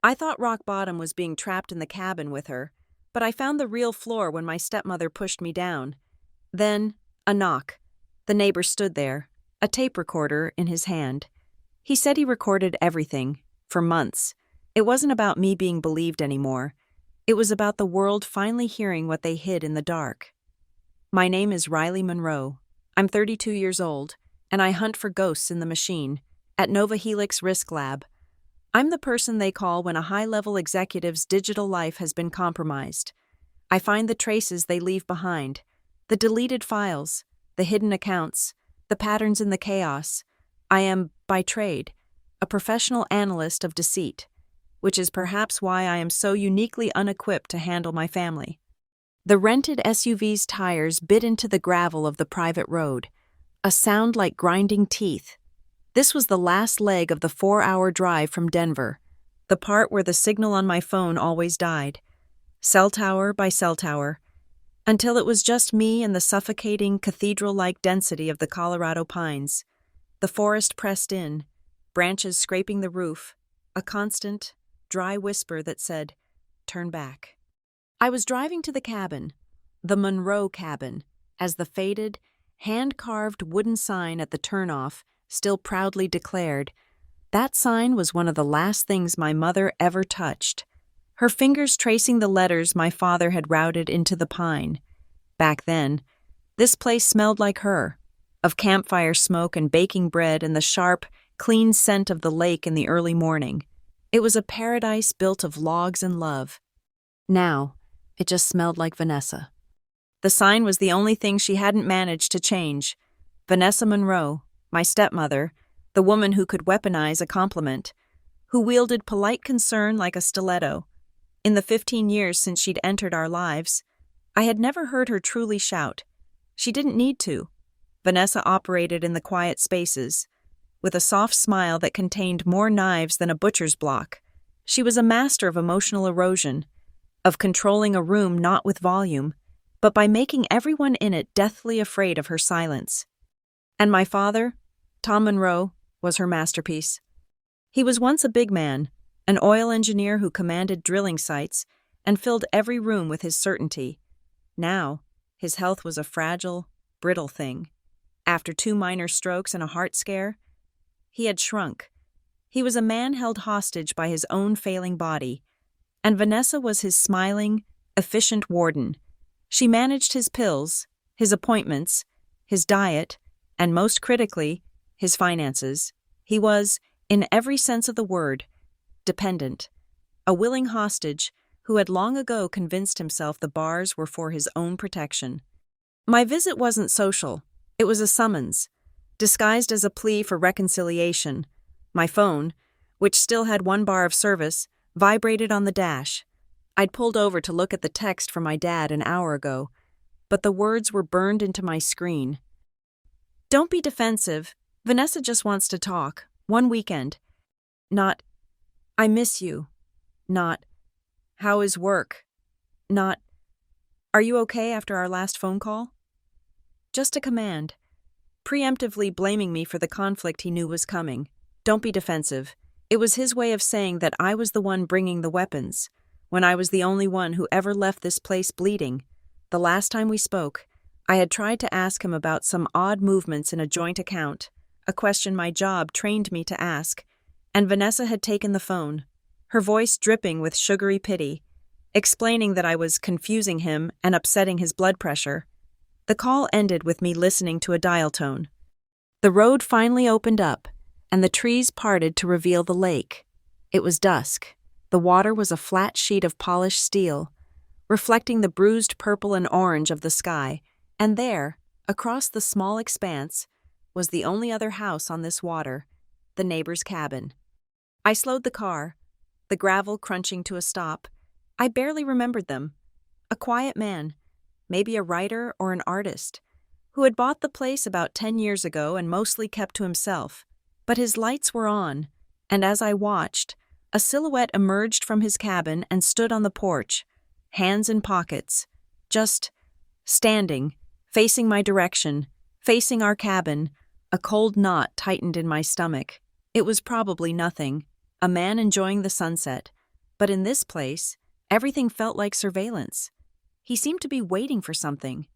I thought rock bottom was being trapped in the cabin with her, but I found the real floor when my stepmother pushed me down. Then, a knock. The neighbor stood there, a tape recorder in his hand. He said he recorded everything, for months. It wasn't about me being believed anymore. It was about the world finally hearing what they hid in the dark. My name is Riley Monroe. I'm 32 years old, and I hunt for ghosts in the machine, at Nova Helix Risk Lab. I'm the person they call when a high-level executive's digital life has been compromised. I find the traces they leave behind, the deleted files, the hidden accounts, the patterns in the chaos. I am, by trade, a professional analyst of deceit, which is perhaps why I am so uniquely unequipped to handle my family. The rented SUV's tires bit into the gravel of the private road, a sound like grinding teeth. This was the last leg of the 4-hour drive from Denver, the part where the signal on my phone always died, cell tower by cell tower, until it was just me and the suffocating, cathedral-like density of the Colorado pines. The forest pressed in, branches scraping the roof, a constant, dry whisper that said, "Turn back." I was driving to the cabin, the Monroe cabin, as the faded, hand-carved wooden sign at the turnoff still proudly declared. That sign was one of the last things my mother ever touched, her fingers tracing the letters my father had routed into the pine. Back then, this place smelled like her, of campfire smoke and baking bread and the sharp, clean scent of the lake in the early morning. It was a paradise built of logs and love. Now, it just smelled like Vanessa. The sign was the only thing she hadn't managed to change. Vanessa Monroe, my stepmother, the woman who could weaponize a compliment, who wielded polite concern like a stiletto. In the 15 years since she'd entered our lives, I had never heard her truly shout. She didn't need to. Vanessa operated in the quiet spaces, with a soft smile that contained more knives than a butcher's block. She was a master of emotional erosion, of controlling a room not with volume, but by making everyone in it deathly afraid of her silence. And my father, Tom Monroe, was her masterpiece. He was once a big man, an oil engineer who commanded drilling sites and filled every room with his certainty. Now, his health was a fragile, brittle thing. After 2 minor strokes and a heart scare, he had shrunk. He was a man held hostage by his own failing body, and Vanessa was his smiling, efficient warden. She managed his pills, his appointments, his diet, and most critically, his finances. He was, in every sense of the word, dependent, a willing hostage who had long ago convinced himself the bars were for his own protection. My visit wasn't social. It was a summons, disguised as a plea for reconciliation. My phone, which still had 1 bar of service, vibrated on the dash. I'd pulled over to look at the text from my dad an hour ago, but the words were burned into my screen. "Don't be defensive. Vanessa just wants to talk. One weekend." Not, "I miss you." Not, "How is work?" Not, "Are you okay after our last phone call?" Just a command, preemptively blaming me for the conflict he knew was coming. Don't be defensive. It was his way of saying that I was the one bringing the weapons, when I was the only one who ever left this place bleeding. The last time we spoke, I had tried to ask him about some odd movements in a joint account, a question my job trained me to ask, and Vanessa had taken the phone, her voice dripping with sugary pity, explaining that I was confusing him and upsetting his blood pressure. The call ended with me listening to a dial tone. The road finally opened up, and the trees parted to reveal the lake. It was dusk. The water was a flat sheet of polished steel, reflecting the bruised purple and orange of the sky, and there, across the small expanse, was the only other house on this water, the neighbor's cabin. I slowed the car, the gravel crunching to a stop. I barely remembered them. A quiet man, maybe a writer or an artist, who had bought the place about 10 years ago and mostly kept to himself. But his lights were on, and as I watched, a silhouette emerged from his cabin and stood on the porch, hands in pockets, just standing, facing my direction, facing our cabin. A cold knot tightened in my stomach. It was probably nothing, a man enjoying the sunset, But in this place, everything felt like surveillance. He seemed to be waiting for something.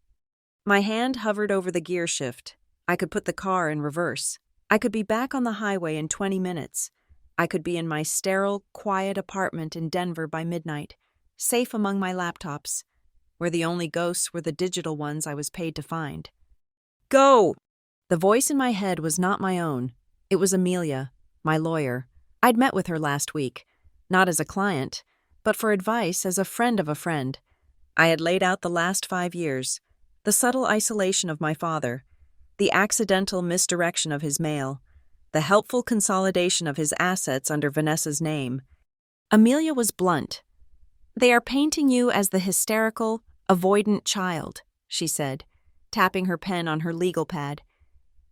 My hand hovered over the gear shift. I could put the car in reverse. I could be back on the highway in 20 minutes. I could be in my sterile, quiet apartment in Denver by midnight, safe among my laptops, where the only ghosts were the digital ones I was paid to find. Go! The voice in my head was not my own. It was Amelia, my lawyer. I'd met with her last week, not as a client, but for advice as a friend of a friend. I had laid out the last 5 years, the subtle isolation of my father, the accidental misdirection of his mail, the helpful consolidation of his assets under Vanessa's name. Amelia was blunt. "They are painting you as the hysterical, avoidant child," she said, tapping her pen on her legal pad.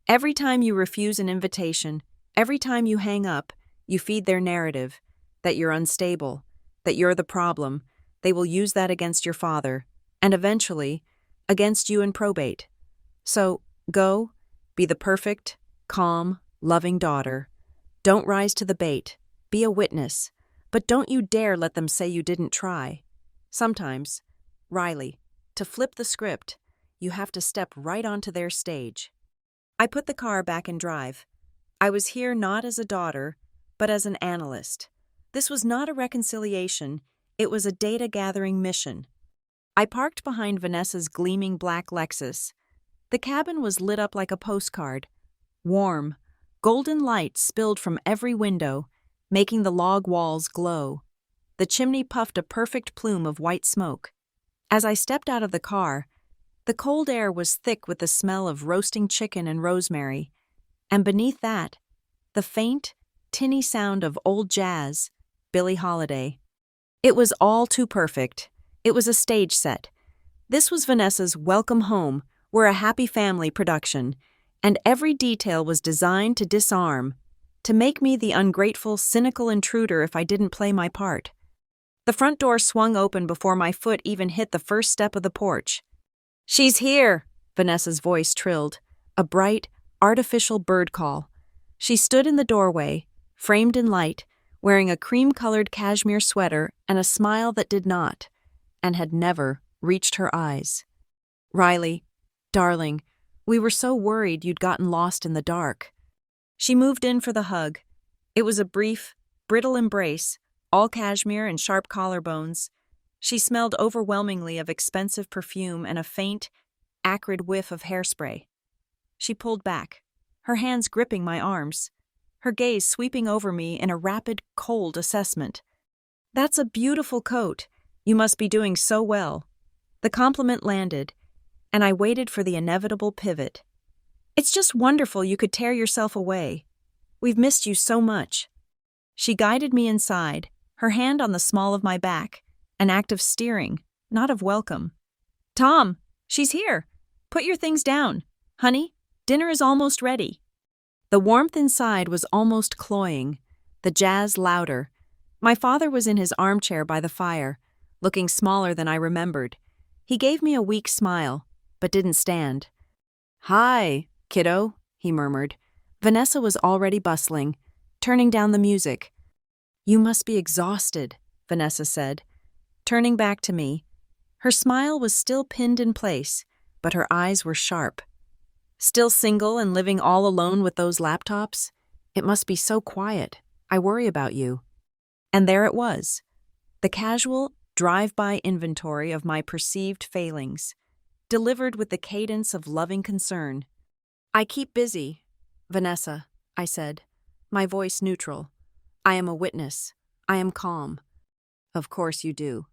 "Every time you refuse an invitation, every time you hang up, you feed their narrative, that you're unstable, that you're the problem. They will use that against your father, and eventually, against you in probate. So, go, be the perfect, calm, loving daughter. Don't rise to the bait. Be a witness. But don't you dare let them say you didn't try. Sometimes, Riley, to flip the script, you have to step right onto their stage." I put the car back in drive. I was here not as a daughter, but as an analyst. This was not a reconciliation, it was a data-gathering mission. I parked behind Vanessa's gleaming black Lexus. The cabin was lit up like a postcard. Warm, golden light spilled from every window, making the log walls glow. The chimney puffed a perfect plume of white smoke. As I stepped out of the car, the cold air was thick with the smell of roasting chicken and rosemary, and beneath that, the faint, tinny sound of old jazz, Billie Holiday. It was all too perfect. It was a stage set. This was Vanessa's Welcome Home, we're a happy family production, and every detail was designed to disarm, to make me the ungrateful, cynical intruder if I didn't play my part. The front door swung open before my foot even hit the first step of the porch. "She's here," Vanessa's voice trilled, a bright, artificial bird call. She stood in the doorway, framed in light, wearing a cream-colored cashmere sweater and a smile that did not, and had never, reached her eyes. "Riley, darling, we were so worried you'd gotten lost in the dark." She moved in for the hug. It was a brief, brittle embrace, all cashmere and sharp collarbones. She smelled overwhelmingly of expensive perfume and a faint, acrid whiff of hairspray. She pulled back, her hands gripping my arms, her gaze sweeping over me in a rapid, cold assessment. "That's a beautiful coat. You must be doing so well." The compliment landed, and I waited for the inevitable pivot. "It's just wonderful you could tear yourself away. We've missed you so much." She guided me inside, her hand on the small of my back, an act of steering, not of welcome. "Tom, she's here. Put your things down. Honey, dinner is almost ready." The warmth inside was almost cloying, the jazz louder. My father was in his armchair by the fire, looking smaller than I remembered. He gave me a weak smile, but didn't stand. "Hi, kiddo," he murmured. Vanessa was already bustling, turning down the music. "You must be exhausted," Vanessa said, turning back to me. Her smile was still pinned in place, but her eyes were sharp. "Still single and living all alone with those laptops? It must be so quiet. I worry about you." And there it was, the casual, drive-by inventory of my perceived failings, delivered with the cadence of loving concern. "I keep busy, Vanessa," I said, my voice neutral. "I am a witness. I am calm." "Of course you do.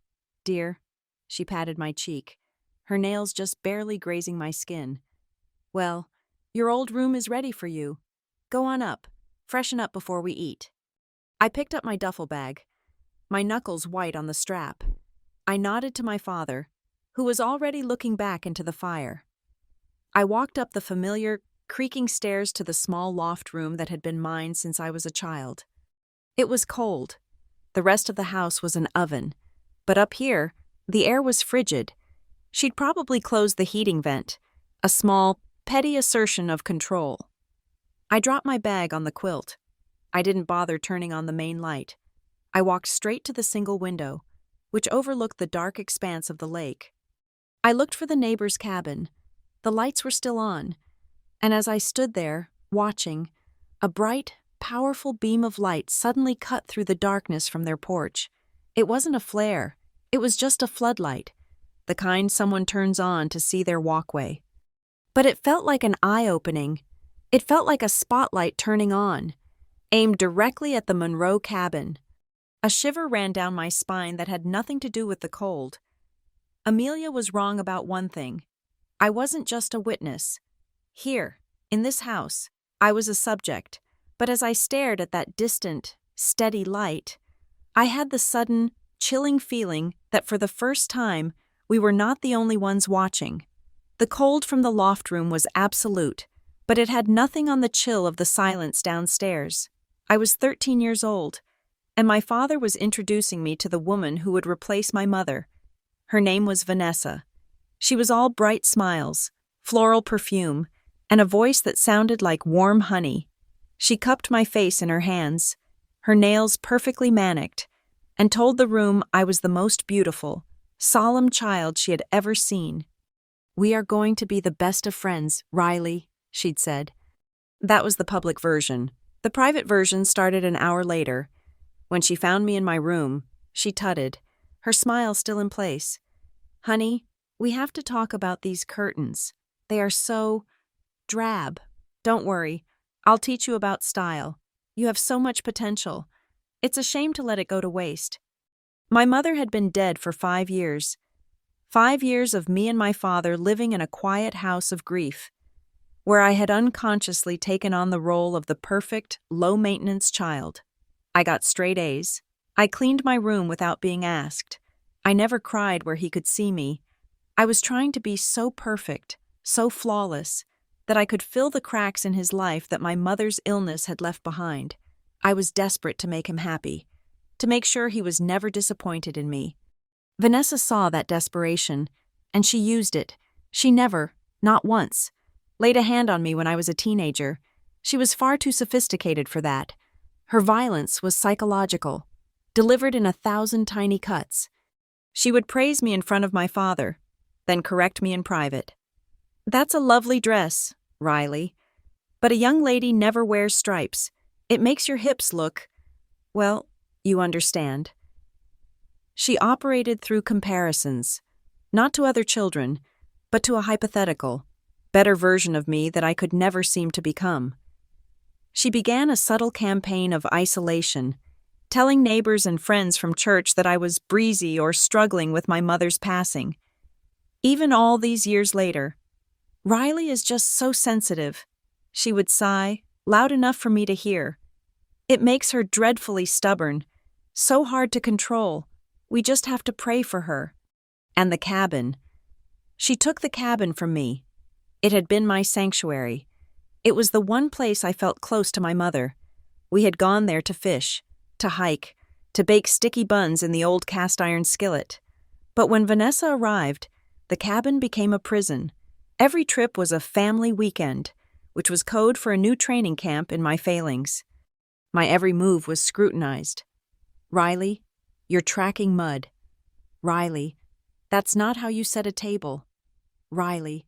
Dear," she patted my cheek, her nails just barely grazing my skin. "Well, your old room is ready for you. Go on up, freshen up before we eat." I picked up my duffel bag, my knuckles white on the strap. I nodded to my father, who was already looking back into the fire. I walked up the familiar, creaking stairs to the small loft room that had been mine since I was a child. It was cold. The rest of the house was an oven. But up here, the air was frigid. She'd probably closed the heating vent, a small, petty assertion of control. I dropped my bag on the quilt. I didn't bother turning on the main light. I walked straight to the single window, which overlooked the dark expanse of the lake. I looked for the neighbor's cabin. The lights were still on, and as I stood there, watching, a bright, powerful beam of light suddenly cut through the darkness from their porch. It wasn't a flare, it was just a floodlight, the kind someone turns on to see their walkway. But it felt like an eye-opening. It felt like a spotlight turning on, aimed directly at the Monroe cabin. A shiver ran down my spine that had nothing to do with the cold. Amelia was wrong about one thing. I wasn't just a witness. Here, in this house, I was a subject, but as I stared at that distant, steady light, I had the sudden, chilling feeling that for the first time, we were not the only ones watching. The cold from the loft room was absolute, but it had nothing on the chill of the silence downstairs. I was 13 years old, and my father was introducing me to the woman who would replace my mother. Her name was Vanessa. She was all bright smiles, floral perfume, and a voice that sounded like warm honey. She cupped my face in her hands, her nails perfectly maniced, and told the room I was the most beautiful, solemn child she had ever seen. "We are going to be the best of friends, Riley," she'd said. That was the public version. The private version started an hour later. When she found me in my room, she tutted, her smile still in place. "Honey, we have to talk about these curtains. They are so drab. Don't worry, I'll teach you about style. You have so much potential. It's a shame to let it go to waste." My mother had been dead for 5 years. 5 years of me and my father living in a quiet house of grief, where I had unconsciously taken on the role of the perfect, low-maintenance child. I got straight A's. I cleaned my room without being asked. I never cried where he could see me. I was trying to be so perfect, so flawless, that I could fill the cracks in his life that my mother's illness had left behind. I was desperate to make him happy, to make sure he was never disappointed in me. Vanessa saw that desperation, and she used it. She never, not once, laid a hand on me when I was a teenager. She was far too sophisticated for that. Her violence was psychological, delivered in 1,000 tiny cuts. She would praise me in front of my father, then correct me in private. "That's a lovely dress, Riley. But a young lady never wears stripes. It makes your hips look, well, you understand." She operated through comparisons, not to other children, but to a hypothetical, better version of me that I could never seem to become. She began a subtle campaign of isolation, telling neighbors and friends from church that I was breezy or struggling with my mother's passing. Even all these years later, "Riley is just so sensitive," she would sigh, loud enough for me to hear. "It makes her dreadfully stubborn, so hard to control. We just have to pray for her." And the cabin. She took the cabin from me. It had been my sanctuary. It was the one place I felt close to my mother. We had gone there to fish, to hike, to bake sticky buns in the old cast-iron skillet. But when Vanessa arrived, the cabin became a prison. Every trip was a family weekend, which was code for a new training camp in my failings. My every move was scrutinized. "Riley, you're tracking mud. Riley, that's not how you set a table. Riley,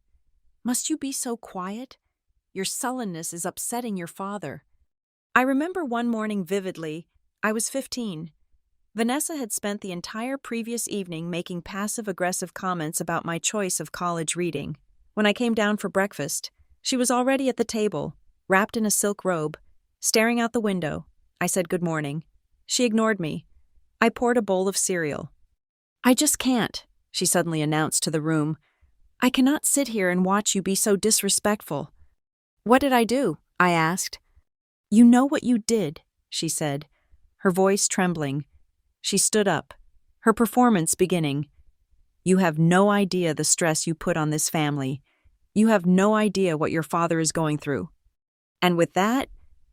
must you be so quiet? Your sullenness is upsetting your father." I remember one morning vividly. I was 15. Vanessa had spent the entire previous evening making passive-aggressive comments about my choice of college reading. When I came down for breakfast, she was already at the table, wrapped in a silk robe, staring out the window. I said good morning. She ignored me. I poured a bowl of cereal. "I just can't," she suddenly announced to the room. "I cannot sit here and watch you be so disrespectful." "What did I do?" I asked. "You know what you did," she said, her voice trembling. She stood up, her performance beginning. "You have no idea the stress you put on this family. You have no idea what your father is going through." And with that,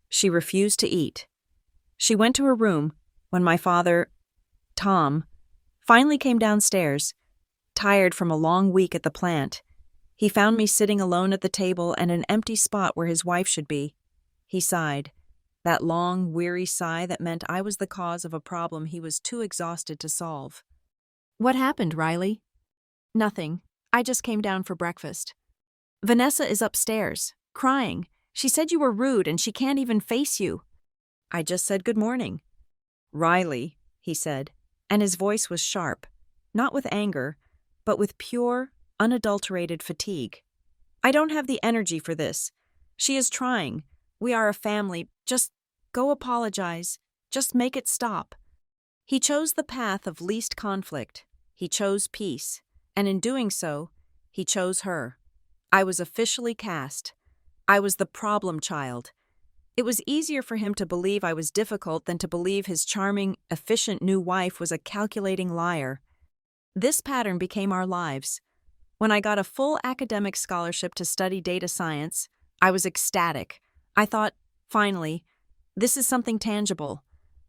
she refused to eat. She went to her room when my father, Tom, finally came downstairs, tired from a long week at the plant. He found me sitting alone at the table and an empty spot where his wife should be. He sighed. That long, weary sigh that meant I was the cause of a problem he was too exhausted to solve. "What happened, Riley?" "Nothing. I just came down for breakfast." "Vanessa is upstairs, crying. She said you were rude and she can't even face you." "I just said good morning." "Riley," he said, and his voice was sharp, not with anger, but with pure, unadulterated fatigue. "I don't have the energy for this. She is trying. We are a family. Just go apologize. Just make it stop." He chose the path of least conflict. He chose peace. And in doing so, he chose her. I was officially cast. I was the problem child. It was easier for him to believe I was difficult than to believe his charming, efficient new wife was a calculating liar. This pattern became our lives. When I got a full academic scholarship to study data science, I was ecstatic. I thought, finally, this is something tangible.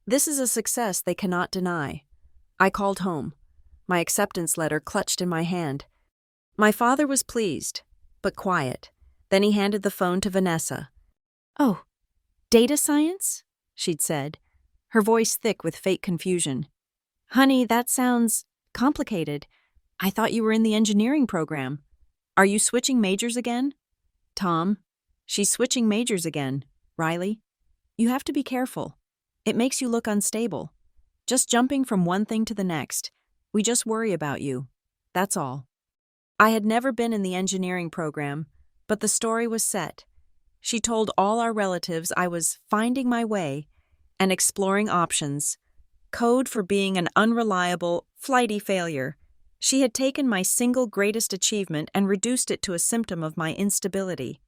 This is a success they cannot deny. I called home, my acceptance letter clutched in my hand. My father was pleased, but quiet. Then he handed the phone to Vanessa. "Oh, data science?" she'd said, her voice thick with fake confusion. "Honey, that sounds complicated. I thought you were in the engineering program. Are you switching majors again?" "Tom, she's switching majors again, Riley. You have to be careful. It makes you look unstable. Just jumping from one thing to the next. We just worry about you. That's all." I had never been in the engineering program, but the story was set. She told all our relatives I was finding my way and exploring options. Code for being an unreliable, flighty failure. She had taken my single greatest achievement and reduced it to a symptom of my instability.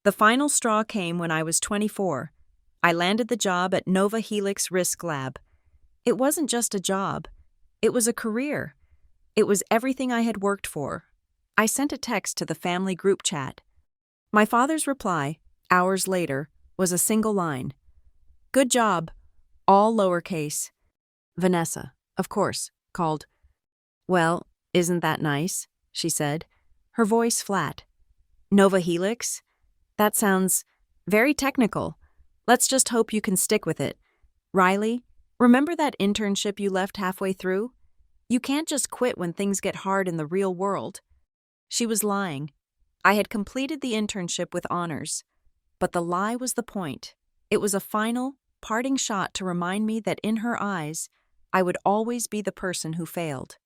The final straw came when I was 24. I landed the job at Nova Helix Risk Lab. It wasn't just a job. It was a career. It was everything I had worked for. I sent a text to the family group chat. My father's reply, hours later, was a single line. "Good job," all lowercase. Vanessa, of course, called. "Well, isn't that nice?" she said, her voice flat. "Nova Helix? That sounds very technical. Let's just hope you can stick with it. Riley, remember that internship you left halfway through? You can't just quit when things get hard in the real world." She was lying. I had completed the internship with honors. But the lie was the point. It was a final, parting shot to remind me that in her eyes, I would always be the person who failed.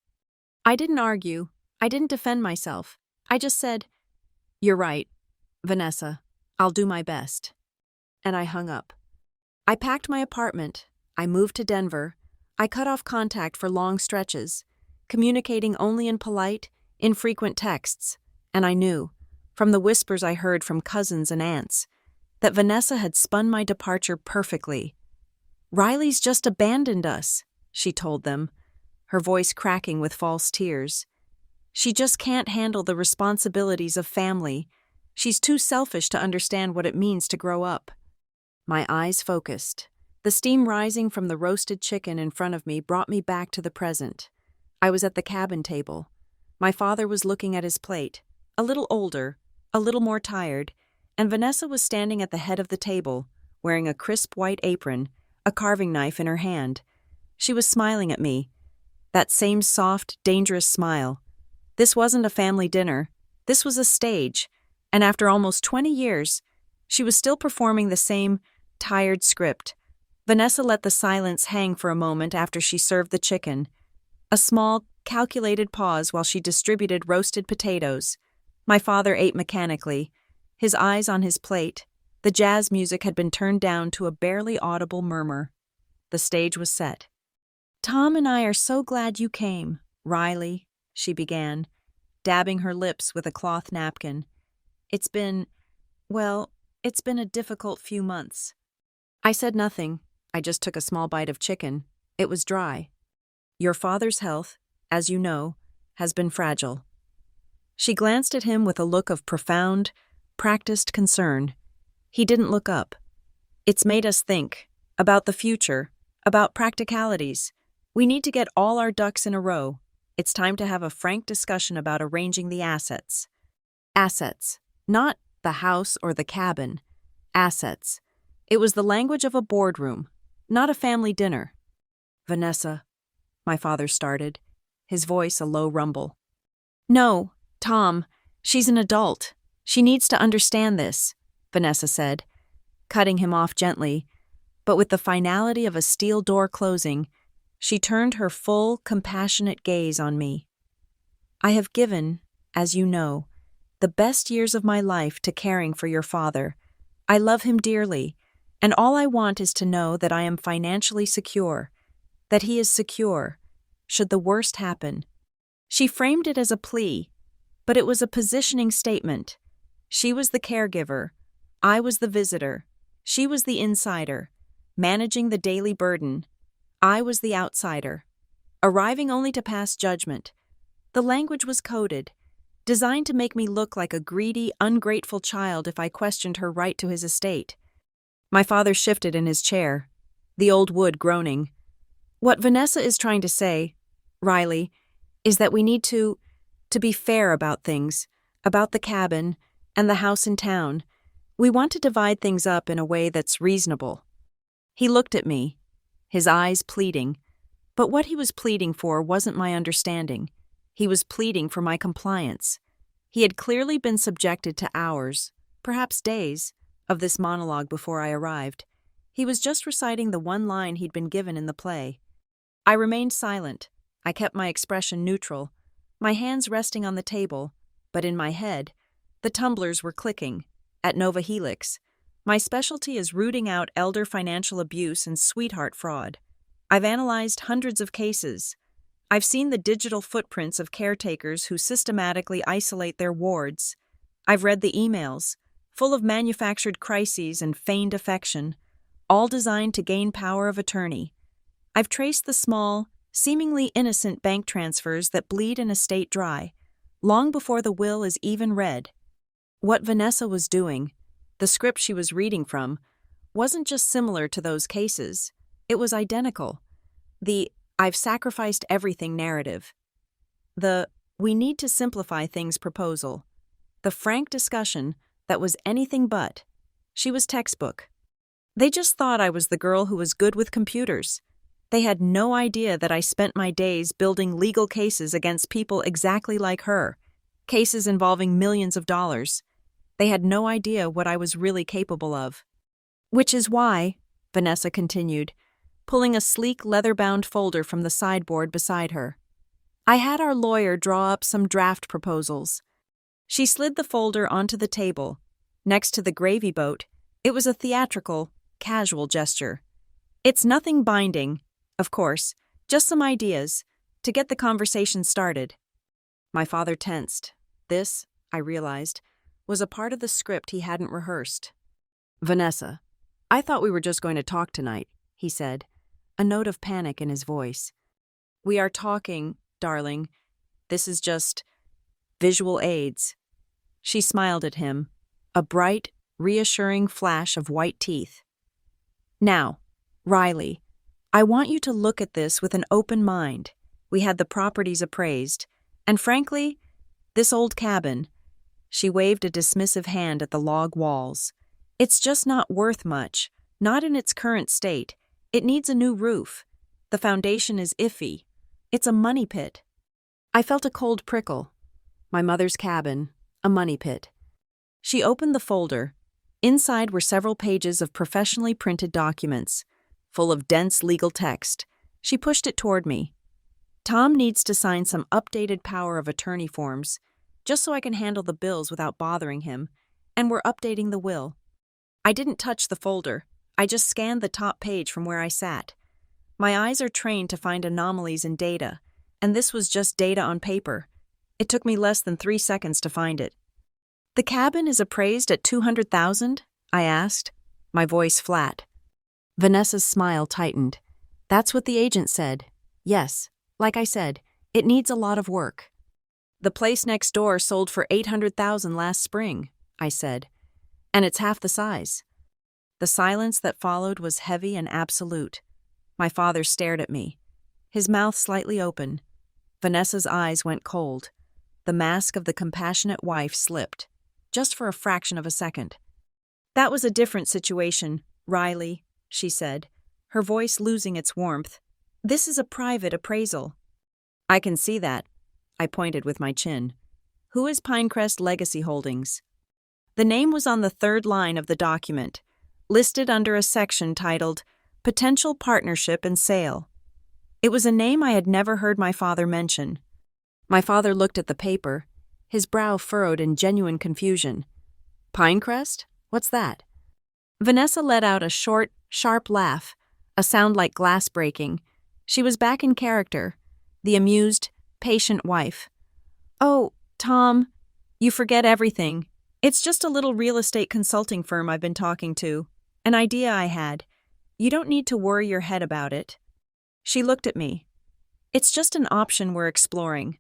I didn't argue. I didn't defend myself. I just said, "You're right, Vanessa. I'll do my best." And I hung up. I packed my apartment. I moved to Denver. I cut off contact for long stretches, communicating only in polite, infrequent texts. And I knew, from the whispers I heard from cousins and aunts, that Vanessa had spun my departure perfectly. "Riley's just abandoned us," she told them, her voice cracking with false tears. "She just can't handle the responsibilities of family. She's too selfish to understand what it means to grow up." My eyes focused. The steam rising from the roasted chicken in front of me brought me back to the present. I was at the cabin table. My father was looking at his plate, a little older, a little more tired, and Vanessa was standing at the head of the table, wearing a crisp white apron, a carving knife in her hand. She was smiling at me. That same soft, dangerous smile. This wasn't a family dinner. This was a stage. And after almost 20 years, she was still performing the same tired script. Vanessa let the silence hang for a moment after she served the chicken. A small, calculated pause while she distributed roasted potatoes. My father ate mechanically, his eyes on his plate. The jazz music had been turned down to a barely audible murmur. The stage was set. "Tom and I are so glad you came, Riley," she began, dabbing her lips with a cloth napkin. It's been a difficult few months." I said nothing. I just took a small bite of chicken. It was dry. "Your father's health, as you know, has been fragile." She glanced at him with a look of profound, practiced concern. He didn't look up. "It's made us think about the future, about practicalities. We need to get all our ducks in a row. It's time to have a frank discussion about arranging the assets." Assets. Not the house or the cabin. Assets. It was the language of a boardroom, not a family dinner. "Vanessa," my father started, his voice a low rumble. "No, Tom, she's an adult. She needs to understand this," Vanessa said, cutting him off gently, but with the finality of a steel door closing, she turned her full, compassionate gaze on me. "I have given, as you know, the best years of my life to caring for your father. I love him dearly, and all I want is to know that I am financially secure, that he is secure, should the worst happen." She framed it as a plea, but it was a positioning statement. She was the caregiver. I was the visitor. She was the insider, managing the daily burden. I was the outsider, arriving only to pass judgment. The language was coded, designed to make me look like a greedy, ungrateful child if I questioned her right to his estate. My father shifted in his chair, the old wood groaning. "What Vanessa is trying to say, Riley, is that we need to be fair about things, about the cabin and the house in town. We want to divide things up in a way that's reasonable." He looked at me, his eyes pleading, but what he was pleading for wasn't my understanding. He was pleading for my compliance. He had clearly been subjected to hours, perhaps days, of this monologue before I arrived. He was just reciting the one line he'd been given in the play. I remained silent. I kept my expression neutral, my hands resting on the table, but in my head, the tumblers were clicking. At Nova Helix, my specialty is rooting out elder financial abuse and sweetheart fraud. I've analyzed hundreds of cases. I've seen the digital footprints of caretakers who systematically isolate their wards. I've read the emails, full of manufactured crises and feigned affection, all designed to gain power of attorney. I've traced the small, seemingly innocent bank transfers that bleed an estate dry, long before the will is even read. What Vanessa was doing, the script she was reading from, wasn't just similar to those cases. It was identical. The "I've sacrificed everything" narrative. The "we need to simplify things" proposal. The frank discussion that was anything but. She was textbook. They just thought I was the girl who was good with computers. They had no idea that I spent my days building legal cases against people exactly like her, cases involving millions of dollars. They had no idea what I was really capable of. "Which is why," Vanessa continued, pulling a sleek leather-bound folder from the sideboard beside her, "I had our lawyer draw up some draft proposals." She slid the folder onto the table. Next to the gravy boat, it was a theatrical, casual gesture. "It's nothing binding, of course, just some ideas, to get the conversation started." My father tensed. This, I realized, was a part of the script he hadn't rehearsed. "Vanessa, I thought we were just going to talk tonight," he said, a note of panic in his voice. "We are talking, darling. This is just visual aids." She smiled at him, a bright, reassuring flash of white teeth. "Now, Riley, I want you to look at this with an open mind. We had the properties appraised, and frankly, this old cabin," she waved a dismissive hand at the log walls, "it's just not worth much, not in its current state. It needs a new roof. The foundation is iffy. It's a money pit." I felt a cold prickle. My mother's cabin, a money pit. She opened the folder. Inside were several pages of professionally printed documents, full of dense legal text. She pushed it toward me. "Tom needs to sign some updated power of attorney forms, just so I can handle the bills without bothering him, and we're updating the will." I didn't touch the folder. I just scanned the top page from where I sat. My eyes are trained to find anomalies in data, and this was just data on paper. It took me less than 3 seconds to find it. "The cabin is appraised at $200,000? I asked, my voice flat. Vanessa's smile tightened. "That's what the agent said. Yes, like I said, it needs a lot of work." "The place next door sold for $800,000 last spring," I said, "and it's half the size." The silence that followed was heavy and absolute. My father stared at me, his mouth slightly open. Vanessa's eyes went cold. The mask of the compassionate wife slipped, just for a fraction of a second. "That was a different situation," Riley, she said, her voice losing its warmth. This is a private appraisal. I can see that. I pointed with my chin. Who is Pinecrest Legacy Holdings? The name was on the third line of the document, listed under a section titled Potential Partnership and Sale. It was a name I had never heard my father mention. My father looked at the paper, his brow furrowed in genuine confusion. Pinecrest? What's that? Vanessa let out a short, sharp laugh, a sound like glass breaking. She was back in character, the amused, patient wife. Oh, Tom, you forget everything. It's just a little real estate consulting firm I've been talking to. An idea I had. You don't need to worry your head about it. She looked at me. It's just an option we're exploring.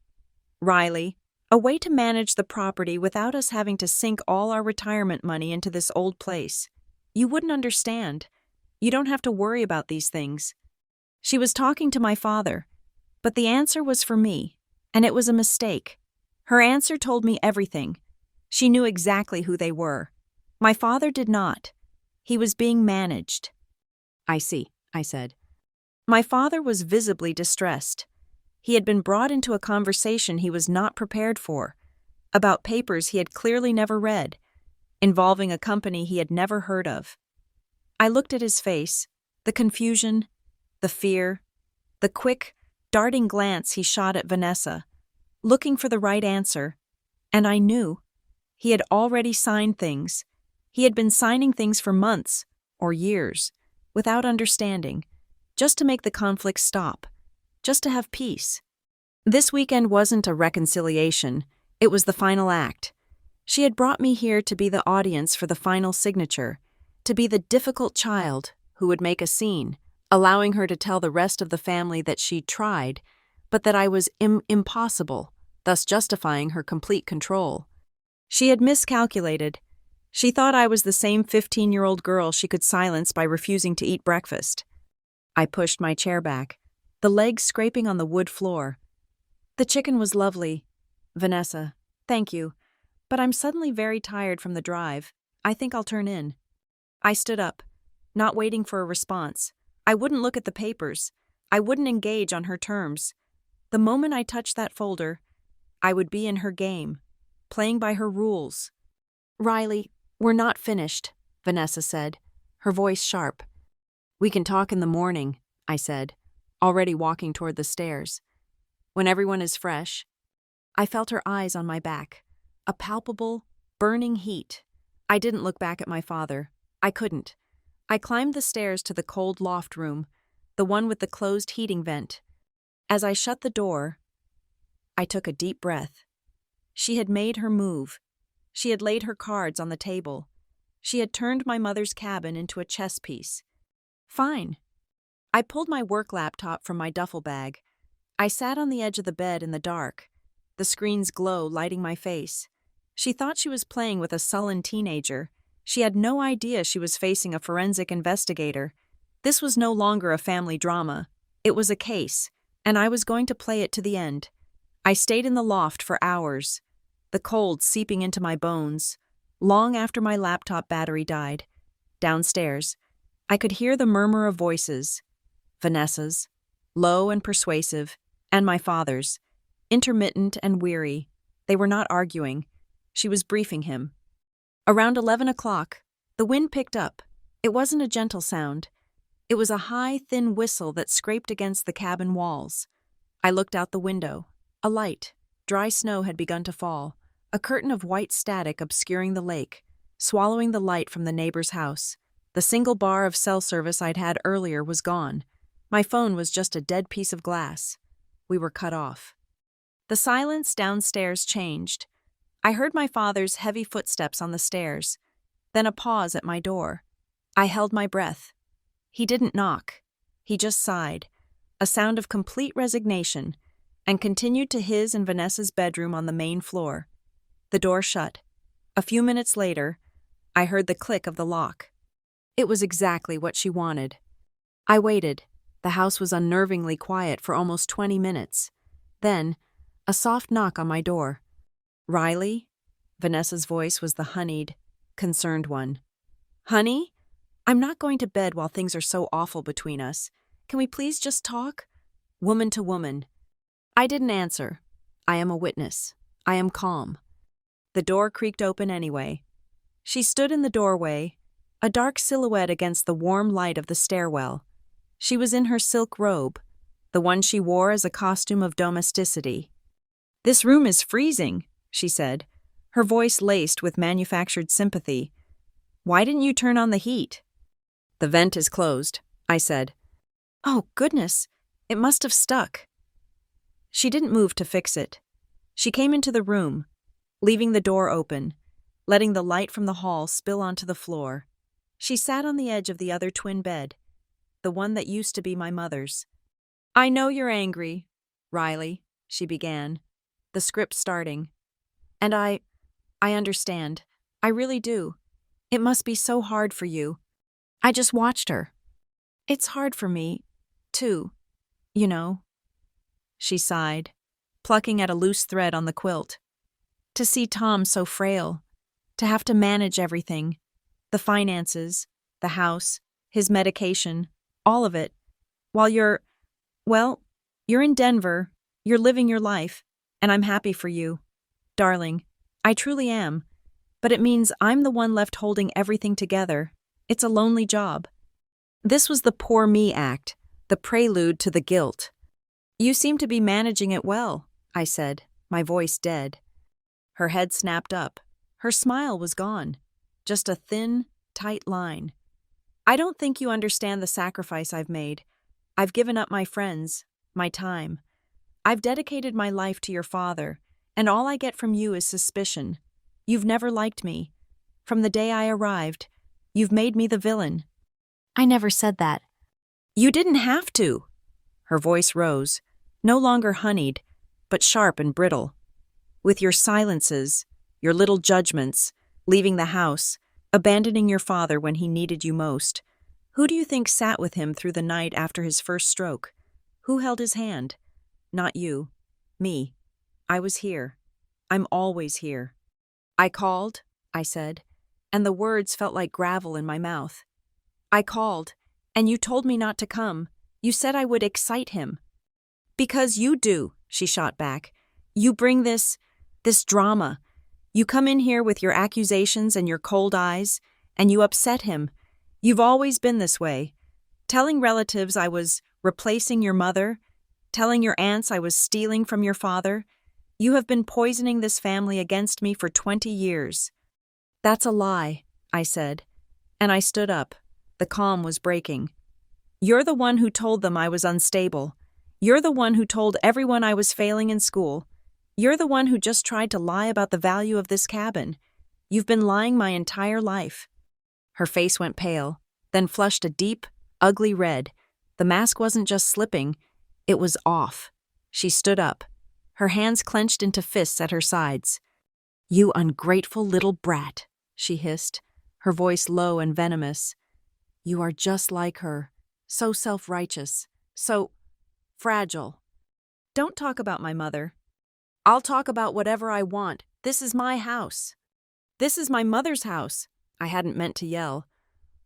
Riley, a way to manage the property without us having to sink all our retirement money into this old place. You wouldn't understand. You don't have to worry about these things. She was talking to my father, but the answer was for me, and it was a mistake. Her answer told me everything. She knew exactly who they were. My father did not. He was being managed. I see, I said. My father was visibly distressed. He had been brought into a conversation he was not prepared for, about papers he had clearly never read, involving a company he had never heard of. I looked at his face, the confusion, the fear, the quick, darting glance he shot at Vanessa, looking for the right answer, and I knew. He had already signed things. He had been signing things for months, or years, without understanding, just to make the conflict stop, just to have peace. This weekend wasn't a reconciliation, it was the final act. She had brought me here to be the audience for the final signature, to be the difficult child who would make a scene, allowing her to tell the rest of the family that she'd tried, but that I was impossible, thus justifying her complete control. She had miscalculated. She thought I was the same 15-year-old girl she could silence by refusing to eat breakfast. I pushed my chair back, the legs scraping on the wood floor. The chicken was lovely. Vanessa, thank you, but I'm suddenly very tired from the drive. I think I'll turn in. I stood up, not waiting for a response. I wouldn't look at the papers. I wouldn't engage on her terms. The moment I touched that folder, I would be in her game, playing by her rules. Riley, we're not finished, Vanessa said, her voice sharp. We can talk in the morning, I said, already walking toward the stairs. When everyone is fresh. I felt her eyes on my back, a palpable, burning heat. I didn't look back at my father. I couldn't. I climbed the stairs to the cold loft room, the one with the closed heating vent. As I shut the door, I took a deep breath. She had made her move. She had laid her cards on the table. She had turned my mother's cabin into a chess piece. Fine. I pulled my work laptop from my duffel bag. I sat on the edge of the bed in the dark, the screen's glow lighting my face. She thought she was playing with a sullen teenager. She had no idea she was facing a forensic investigator. This was no longer a family drama. It was a case, and I was going to play it to the end. I stayed in the loft for hours, the cold seeping into my bones, long after my laptop battery died. Downstairs, I could hear the murmur of voices, Vanessa's, low and persuasive, and my father's, intermittent and weary. They were not arguing. She was briefing him. Around 11 o'clock, the wind picked up. It wasn't a gentle sound. It was a high, thin whistle that scraped against the cabin walls. I looked out the window. A light. Dry snow had begun to fall, a curtain of white static obscuring the lake, swallowing the light from the neighbor's house. The single bar of cell service I'd had earlier was gone. My phone was just a dead piece of glass. We were cut off. The silence downstairs changed. I heard my father's heavy footsteps on the stairs, then a pause at my door. I held my breath. He didn't knock. He just sighed, a sound of complete resignation, and continued to his and Vanessa's bedroom on the main floor. The door shut. A few minutes later, I heard the click of the lock. It was exactly what she wanted. I waited. The house was unnervingly quiet for almost 20 minutes. Then, a soft knock on my door. Riley? Vanessa's voice was the honeyed, concerned one. Honey? I'm not going to bed while things are so awful between us. Can we please just talk? Woman to woman. I didn't answer. I am a witness. I am calm. The door creaked open anyway. She stood in the doorway, a dark silhouette against the warm light of the stairwell. She was in her silk robe, the one she wore as a costume of domesticity. "This room is freezing," she said, her voice laced with manufactured sympathy. "Why didn't you turn on the heat?" "The vent is closed," I said. "Oh, goodness, it must have stuck." She didn't move to fix it. She came into the room, leaving the door open, letting the light from the hall spill onto the floor. She sat on the edge of the other twin bed, the one that used to be my mother's. "I know you're angry, Riley," she began, the script starting. "And I understand. I really do. It must be so hard for you." I just watched her. "It's hard for me, too, you know." She sighed, plucking at a loose thread on the quilt. "To see Tom so frail, to have to manage everything, the finances, the house, his medication, all of it, while you're in Denver, you're living your life, and I'm happy for you. Darling, I truly am. But it means I'm the one left holding everything together. It's a lonely job." This was the poor me act, the prelude to the guilt. "You seem to be managing it well," I said, my voice dead. Her head snapped up. Her smile was gone. Just a thin, tight line. "I don't think you understand the sacrifice I've made. I've given up my friends, my time. I've dedicated my life to your father, and all I get from you is suspicion. You've never liked me. From the day I arrived, you've made me the villain." "I never said that." "You didn't have to." Her voice rose, no longer honeyed, but sharp and brittle. "With your silences, your little judgments, leaving the house, abandoning your father when he needed you most. Who do you think sat with him through the night after his first stroke? Who held his hand? Not you. Me. I was here. I'm always here. I called," I said, and the words felt like gravel in my mouth. "I called, and you told me not to come. You said I would excite him." "Because you do," she shot back. "You bring this drama. You come in here with your accusations and your cold eyes, and you upset him. You've always been this way. Telling relatives I was replacing your mother, telling your aunts I was stealing from your father. You have been poisoning this family against me for 20 years. "That's a lie," I said, and I stood up. The calm was breaking. "You're the one who told them I was unstable. You're the one who told everyone I was failing in school. You're the one who just tried to lie about the value of this cabin. You've been lying my entire life." Her face went pale, then flushed a deep, ugly red. The mask wasn't just slipping, it was off. She stood up, her hands clenched into fists at her sides. "You ungrateful little brat," she hissed, her voice low and venomous. "You are just like her, so self-righteous, so fragile. Don't talk about my mother. I'll talk about whatever I want. This is my house. This is my mother's house." I hadn't meant to yell,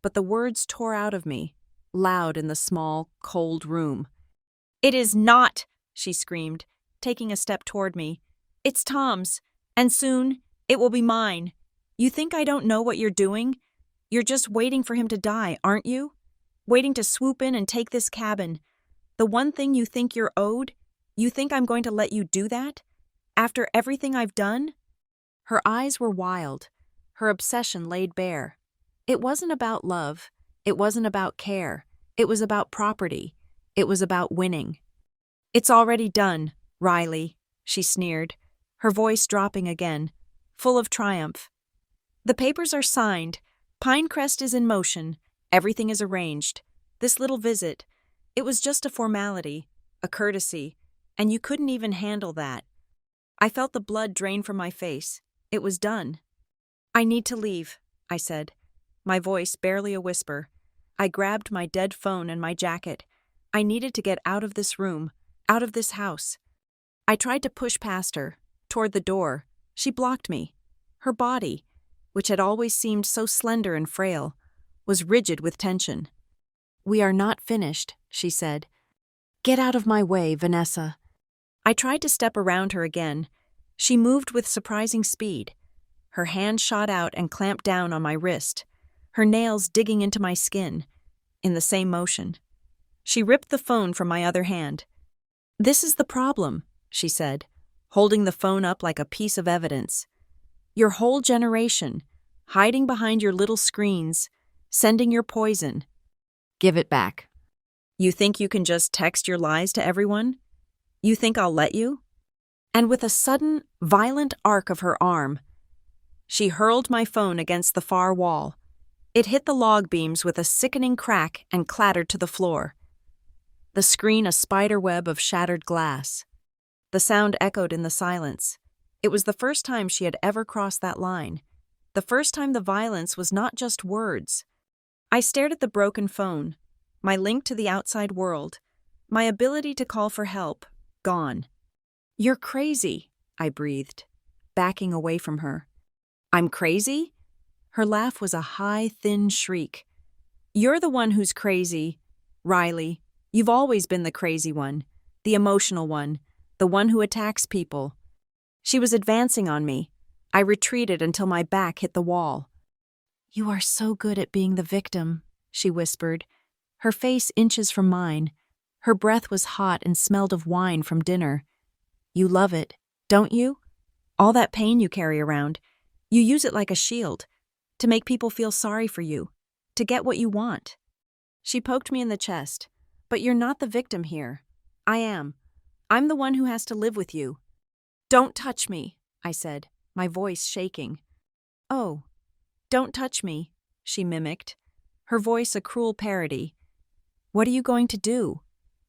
but the words tore out of me, loud in the small, cold room. "It is not," she screamed, taking a step toward me. "It's Tom's, and soon it will be mine. You think I don't know what you're doing? You're just waiting for him to die, aren't you? Waiting to swoop in and take this cabin. The one thing you think you're owed? You think I'm going to let you do that? After everything I've done?" Her eyes were wild, her obsession laid bare. It wasn't about love, it wasn't about care, it was about property, it was about winning. "It's already done, Riley," she sneered, her voice dropping again, full of triumph. "The papers are signed, Pinecrest is in motion, everything is arranged. This little visit, it was just a formality, a courtesy, and you couldn't even handle that." I felt the blood drain from my face. It was done. "I need to leave," I said, my voice barely a whisper. I grabbed my dead phone and my jacket. I needed to get out of this room, out of this house. I tried to push past her, toward the door. She blocked me. Her body, which had always seemed so slender and frail, was rigid with tension. "We are not finished," she said. "Get out of my way, Vanessa." I tried to step around her again. She moved with surprising speed. Her hand shot out and clamped down on my wrist, her nails digging into my skin, in the same motion. She ripped the phone from my other hand. "This is the problem," she said, holding the phone up like a piece of evidence. "Your whole generation, hiding behind your little screens, sending your poison. Give it back. You think you can just text your lies to everyone? You think I'll let you?" And with a sudden, violent arc of her arm, she hurled my phone against the far wall. It hit the log beams with a sickening crack and clattered to the floor. The screen a spider web of shattered glass. The sound echoed in the silence. It was the first time she had ever crossed that line. The first time the violence was not just words. I stared at the broken phone, my link to the outside world, my ability to call for help, gone. "You're crazy," I breathed, backing away from her. "I'm crazy?" Her laugh was a high, thin shriek. "You're the one who's crazy, Riley. You've always been the crazy one, the emotional one, the one who attacks people." She was advancing on me. I retreated until my back hit the wall. "You are so good at being the victim," she whispered, her face inches from mine. Her breath was hot and smelled of wine from dinner. "You love it, don't you? All that pain you carry around. You use it like a shield, to make people feel sorry for you, to get what you want." She poked me in the chest. "But you're not the victim here. I am. I'm the one who has to live with you." "Don't touch me," I said, my voice shaking. "Oh, don't touch me," she mimicked, her voice a cruel parody. "What are you going to do?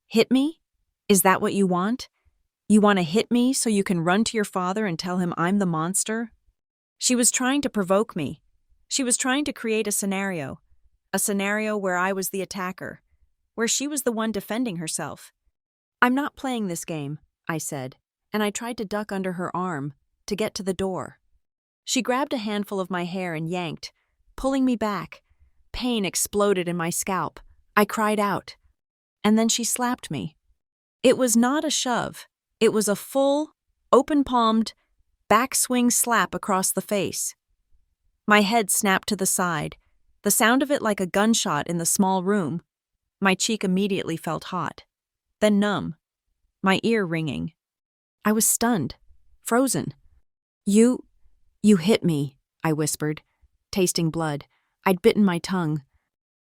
Hit me? Is that what you want? You want to hit me so you can run to your father and tell him I'm the monster?" She was trying to provoke me. She was trying to create a scenario where I was the attacker, where she was the one defending herself. "I'm not playing this game," I said, and I tried to duck under her arm, to get to the door. She grabbed a handful of my hair and yanked, pulling me back. Pain exploded in my scalp. I cried out. And then she slapped me. It was not a shove. It was a full, open-palmed, backswing slap across the face. My head snapped to the side, the sound of it like a gunshot in the small room. My cheek immediately felt hot, then numb, my ear ringing. I was stunned, frozen. You hit me," I whispered, tasting blood. I'd bitten my tongue.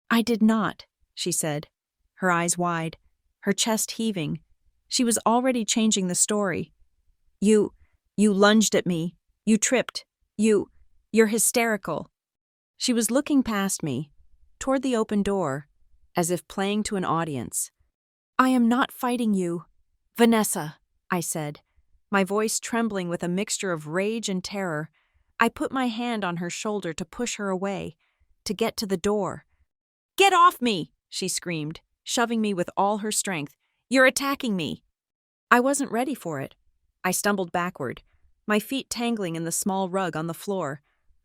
"I did not," she said, her eyes wide, her chest heaving. She was already changing the story. You lunged at me. You tripped. You're hysterical." She was looking past me, toward the open door, as if playing to an audience. "I am not fighting you, Vanessa," I said, my voice trembling with a mixture of rage and terror. I put my hand on her shoulder to push her away, to get to the door. "Get off me!" she screamed, shoving me with all her strength. "You're attacking me!" I wasn't ready for it. I stumbled backward, my feet tangling in the small rug on the floor.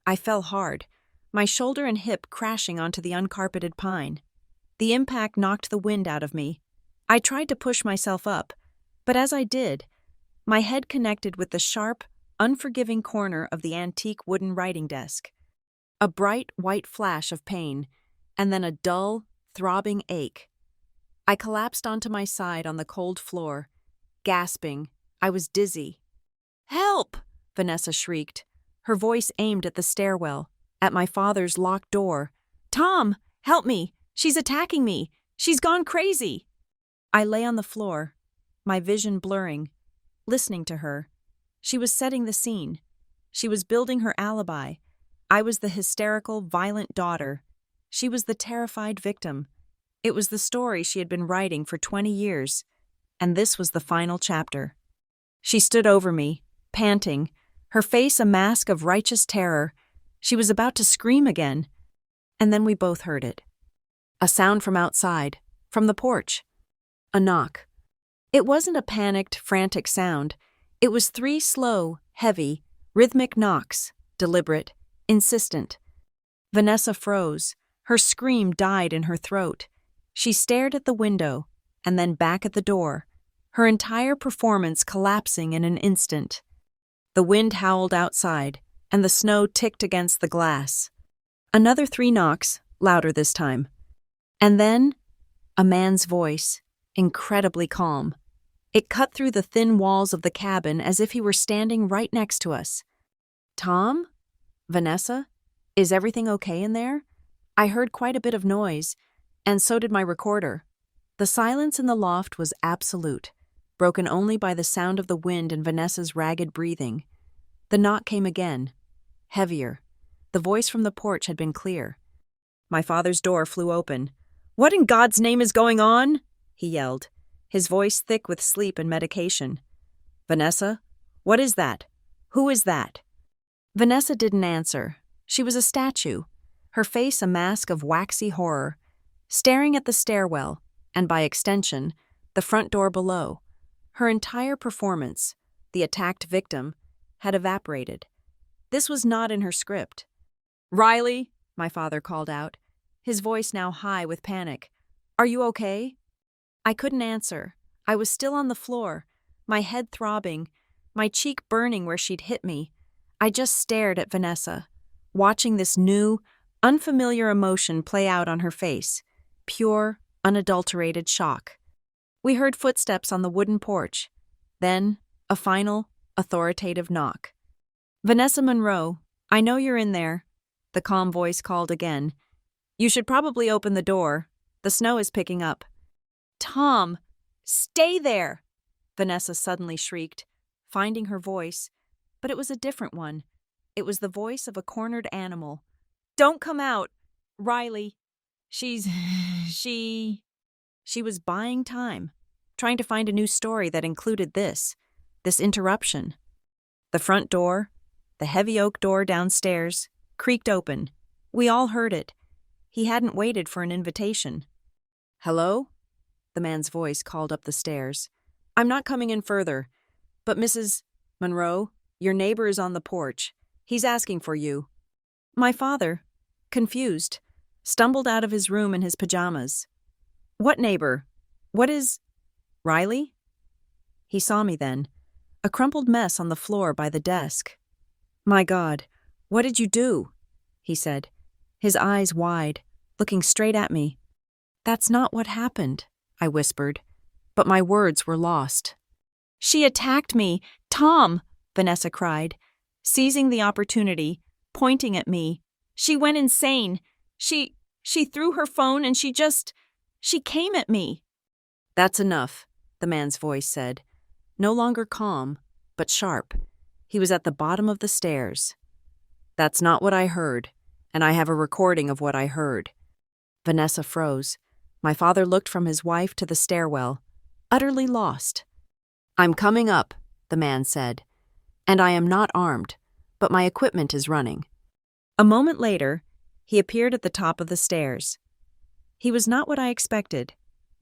I fell hard, my shoulder and hip crashing onto the uncarpeted pine. The impact knocked the wind out of me. I tried to push myself up, but as I did, my head connected with the sharp, unforgiving corner of the antique wooden writing desk. A bright white flash of pain, and then a dull, throbbing ache. I collapsed onto my side on the cold floor, gasping. I was dizzy. "Help!" Vanessa shrieked, her voice aimed at the stairwell, at my father's locked door. "Tom, help me! She's attacking me! She's gone crazy!" I lay on the floor, my vision blurring, listening to her. She was setting the scene. She was building her alibi. I was the hysterical, violent daughter. She was the terrified victim. It was the story she had been writing for 20 years, and this was the final chapter. She stood over me, panting, her face a mask of righteous terror. She was about to scream again, and then we both heard it. A sound from outside, from the porch. A knock. It wasn't a panicked, frantic sound. It was 3 slow, heavy, rhythmic knocks, deliberate, insistent. Vanessa froze, Her scream died in her throat. She stared at the window and then back at the door, her entire performance collapsing in an instant. The wind howled outside, and the snow ticked against the glass. Another 3 knocks, louder this time. And then, a man's voice, incredibly calm. It cut through the thin walls of the cabin as if he were standing right next to us. "Tom? Vanessa? Is everything okay in there? I heard quite a bit of noise, and so did my recorder." The silence in the loft was absolute, broken only by the sound of the wind and Vanessa's ragged breathing. The knock came again, heavier. The voice from the porch had been clear. My father's door flew open. "What in God's name is going on?" he yelled, his voice thick with sleep and medication. "Vanessa? What is that? Who is that?" Vanessa didn't answer. She was a statue, her face a mask of waxy horror, staring at the stairwell, and by extension, the front door below. Her entire performance, the attacked victim, had evaporated. This was not in her script. "Riley," my father called out, his voice now high with panic. "Are you okay?" I couldn't answer. I was still on the floor, my head throbbing, my cheek burning where she'd hit me. I just stared at Vanessa, watching this new, unfamiliar emotion play out on her face, pure, unadulterated shock. We heard footsteps on the wooden porch, then a final, authoritative knock. "Vanessa Monroe, I know you're in there," the calm voice called again. "You should probably open the door. The snow is picking up." "Tom, stay there!" Vanessa suddenly shrieked, finding her voice, but it was a different one. It was the voice of a cornered animal. "Don't come out! Riley, she was buying time, trying to find a new story that included this interruption. The front door, the heavy oak door downstairs, creaked open. We all heard it. He hadn't waited for an invitation. "Hello?" The man's voice called up the stairs. "I'm not coming in further, but Mrs. Monroe, your neighbor is on the porch. He's asking for you." My father, confused, stumbled out of his room in his pajamas. "What neighbor? What is... Riley?" He saw me then, a crumpled mess on the floor by the desk. "My God, what did you do?" he said, his eyes wide, looking straight at me. "That's not what happened," I whispered, but my words were lost. "She attacked me! Tom!" Vanessa cried, seizing the opportunity, pointing at me. "She went insane. She threw her phone and she came at me." "That's enough," the man's voice said, no longer calm, but sharp. He was at the bottom of the stairs. "That's not what I heard, and I have a recording of what I heard." Vanessa froze. My father looked from his wife to the stairwell, utterly lost. "I'm coming up," the man said, "and I am not armed, but my equipment is running." A moment later, he appeared at the top of the stairs. He was not what I expected.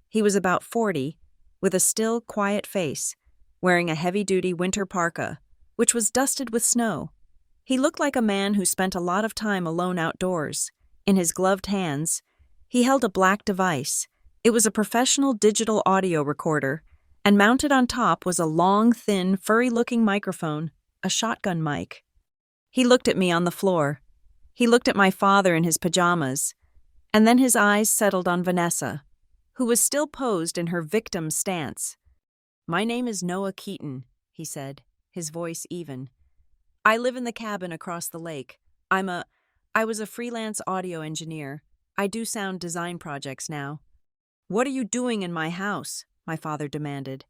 He was about 40, with a still, quiet face, wearing a heavy-duty winter parka, which was dusted with snow. He looked like a man who spent a lot of time alone outdoors. In his gloved hands, he held a black device. It was a professional digital audio recorder, and mounted on top was a long, thin, furry-looking microphone, a shotgun mic. He looked at me on the floor. He looked at my father in his pajamas, and then his eyes settled on Vanessa, who was still posed in her victim stance. "My name is Noah Keaton," he said, his voice even. "I live in the cabin across the lake. I was a freelance audio engineer. I do sound design projects now." "What are you doing in my house?" my father demanded,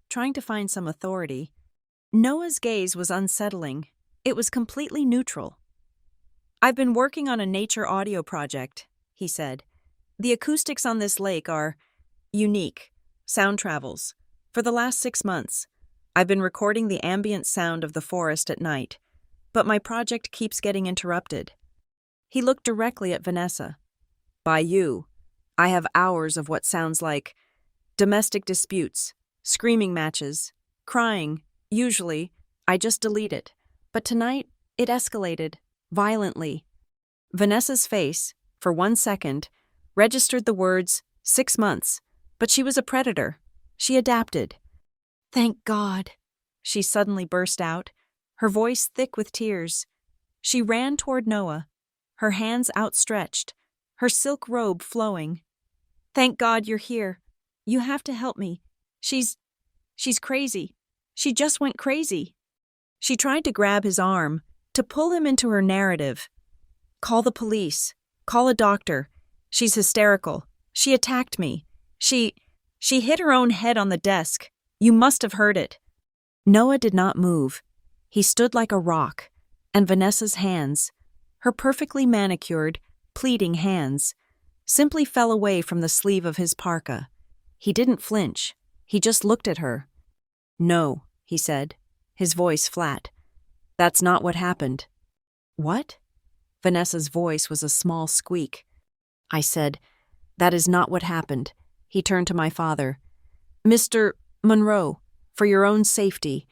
trying to find some authority. Noah's gaze was unsettling. It was completely neutral. "I've been working on a nature audio project," he said. "The acoustics on this lake are unique, sound travels. For the last 6 months, I've been recording the ambient sound of the forest at night, but my project keeps getting interrupted." He looked directly at Vanessa. "By you, I have hours of what sounds like domestic disputes, screaming matches, crying. Usually, I just delete it. But tonight, it escalated, violently." Vanessa's face, for 1 second, registered the words 6 months, but she was a predator. She adapted. "Thank God," she suddenly burst out, her voice thick with tears. She ran toward Noah, her hands outstretched, her silk robe flowing. "Thank God you're here. You have to help me. She's crazy. She just went crazy." She tried to grab his arm, to pull him into her narrative. "Call the police. Call a doctor. She's hysterical. She attacked me. She hit her own head on the desk. You must have heard it." Noah did not move. He stood like a rock, and Vanessa's hands, her perfectly manicured, pleading hands, simply fell away from the sleeve of his parka. He didn't flinch. He just looked at her. "No," he said, his voice flat. "That's not what happened." "What?" Vanessa's voice was a small squeak. I said, "That is not what happened." He turned to my father. "Mr. Monroe, for your own safety,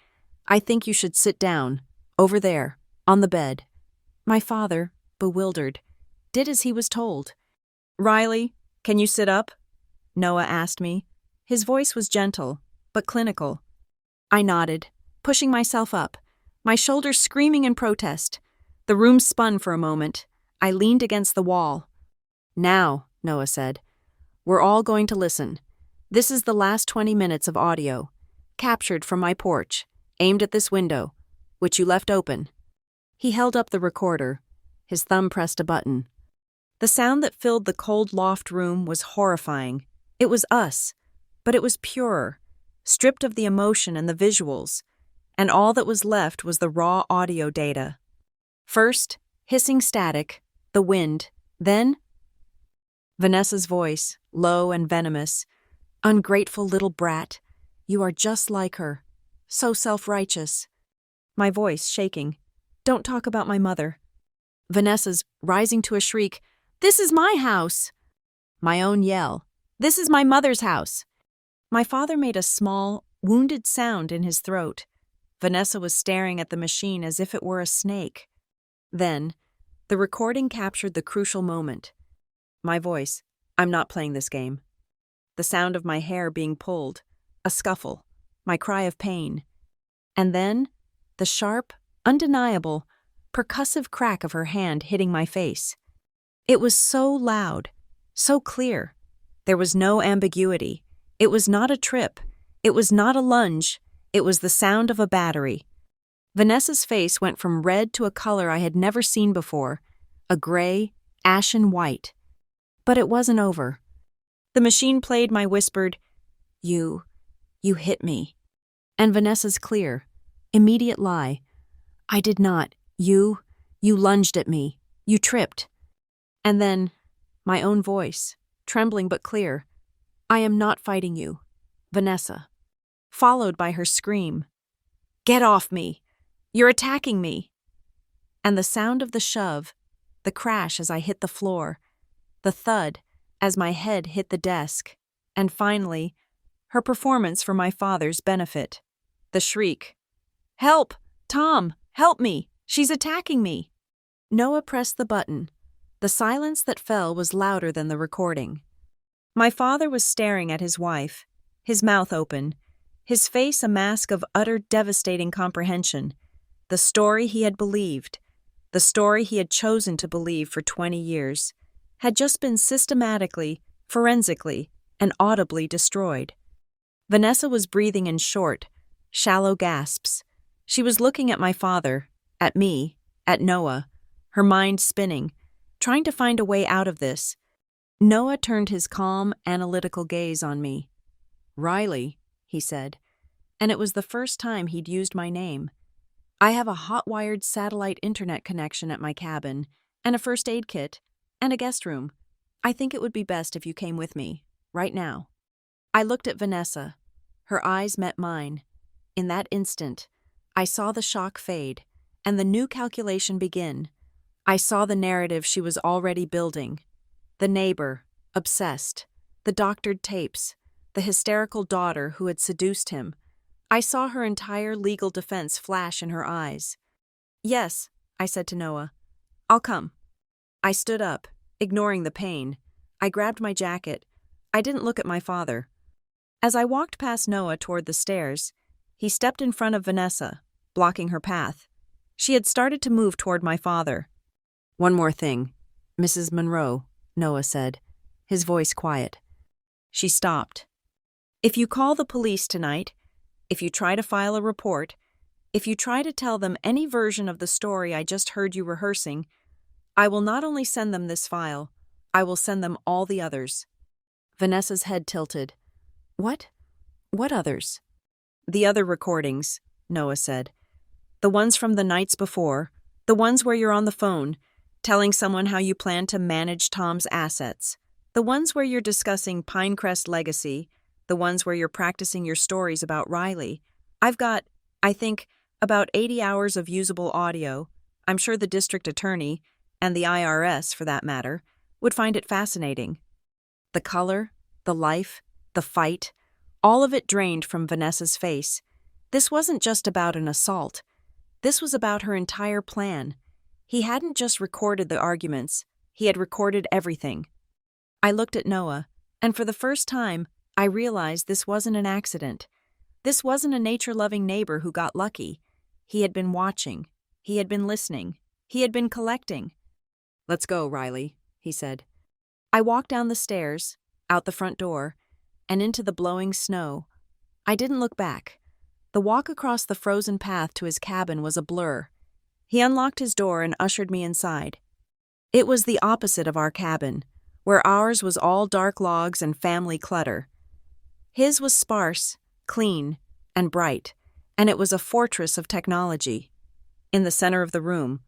I think you should sit down, over there, on the bed." My father, bewildered, did as he was told. "Riley, can you sit up?" Noah asked me. His voice was gentle, but clinical. I nodded, pushing myself up, my shoulders screaming in protest. The room spun for a moment. I leaned against the wall. "Now," Noah said, "we're all going to listen. This is the last 20 minutes of audio, captured from my porch, aimed at this window, which you left open." He held up the recorder. His thumb pressed a button. The sound that filled the cold loft room was horrifying. It was us, but it was purer, stripped of the emotion and the visuals, and all that was left was the raw audio data. First, hissing static, the wind, then Vanessa's voice, low and venomous. "Ungrateful little brat. You are just like her. So self-righteous." My voice shaking. "Don't talk about my mother." Vanessa's rising to a shriek. "This is my house." My own yell. "This is my mother's house." My father made a small, wounded sound in his throat. Vanessa was staring at the machine as if it were a snake. Then, the recording captured the crucial moment. My voice. "I'm not playing this game." The sound of my hair being pulled. A scuffle. My cry of pain. And then, the sharp, undeniable, percussive crack of her hand hitting my face. It was so loud, so clear. There was no ambiguity. It was not a trip. It was not a lunge. It was the sound of a battery. Vanessa's face went from red to a color I had never seen before, a gray, ashen white. But it wasn't over. The machine played my whispered, You hit me." And Vanessa's clear, immediate lie. "I did not. You lunged at me. You tripped." And then, my own voice, trembling but clear. "I am not fighting you, Vanessa." Followed by her scream. "Get off me! You're attacking me!" And the sound of the shove, the crash as I hit the floor, the thud as my head hit the desk, and finally, her performance for my father's benefit. The shriek. "Help! Tom! Help me! She's attacking me!" Noah pressed the button. The silence that fell was louder than the recording. My father was staring at his wife, his mouth open, his face a mask of utter devastating comprehension. The story he had believed, the story he had chosen to believe for 20 years, had just been systematically, forensically, and audibly destroyed. Vanessa was breathing in short, shallow gasps. She was looking at my father, at me, at Noah, her mind spinning, trying to find a way out of this. Noah turned his calm, analytical gaze on me. "Riley," he said, and it was the first time he'd used my name. "I have a hot-wired satellite internet connection at my cabin, and a first aid kit, and a guest room. I think it would be best if you came with me, right now." I looked at Vanessa. Her eyes met mine. In that instant, I saw the shock fade, and the new calculation begin. I saw the narrative she was already building. The neighbor, obsessed, the doctored tapes, the hysterical daughter who had seduced him. I saw her entire legal defense flash in her eyes. "Yes," I said to Noah. "I'll come." I stood up, ignoring the pain. I grabbed my jacket. I didn't look at my father. As I walked past Noah toward the stairs, he stepped in front of Vanessa, blocking her path. She had started to move toward my father. "One more thing, Mrs. Monroe," Noah said, his voice quiet. She stopped. "If you call the police tonight, if you try to file a report, if you try to tell them any version of the story I just heard you rehearsing, I will not only send them this file, I will send them all the others." Vanessa's head tilted. "What? What others?" "The other recordings," Noah said. "The ones from the nights before, the ones where you're on the phone, telling someone how you plan to manage Tom's assets, the ones where you're discussing Pinecrest legacy, the ones where you're practicing your stories about Riley. I've got, I think, about 80 hours of usable audio. I'm sure the district attorney, and the IRS for that matter, would find it fascinating." The color, the life, the fight, all of it drained from Vanessa's face. This wasn't just about an assault. This was about her entire plan. He hadn't just recorded the arguments, he had recorded everything. I looked at Noah, and for the first time, I realized this wasn't an accident. This wasn't a nature-loving neighbor who got lucky. He had been watching. He had been listening. He had been collecting. "Let's go, Riley," he said. I walked down the stairs, out the front door, and into the blowing snow. I didn't look back. The walk across the frozen path to his cabin was a blur. He unlocked his door and ushered me inside. It was the opposite of our cabin, where ours was all dark logs and family clutter. His was sparse, clean, and bright, and it was a fortress of technology. In the center of the room,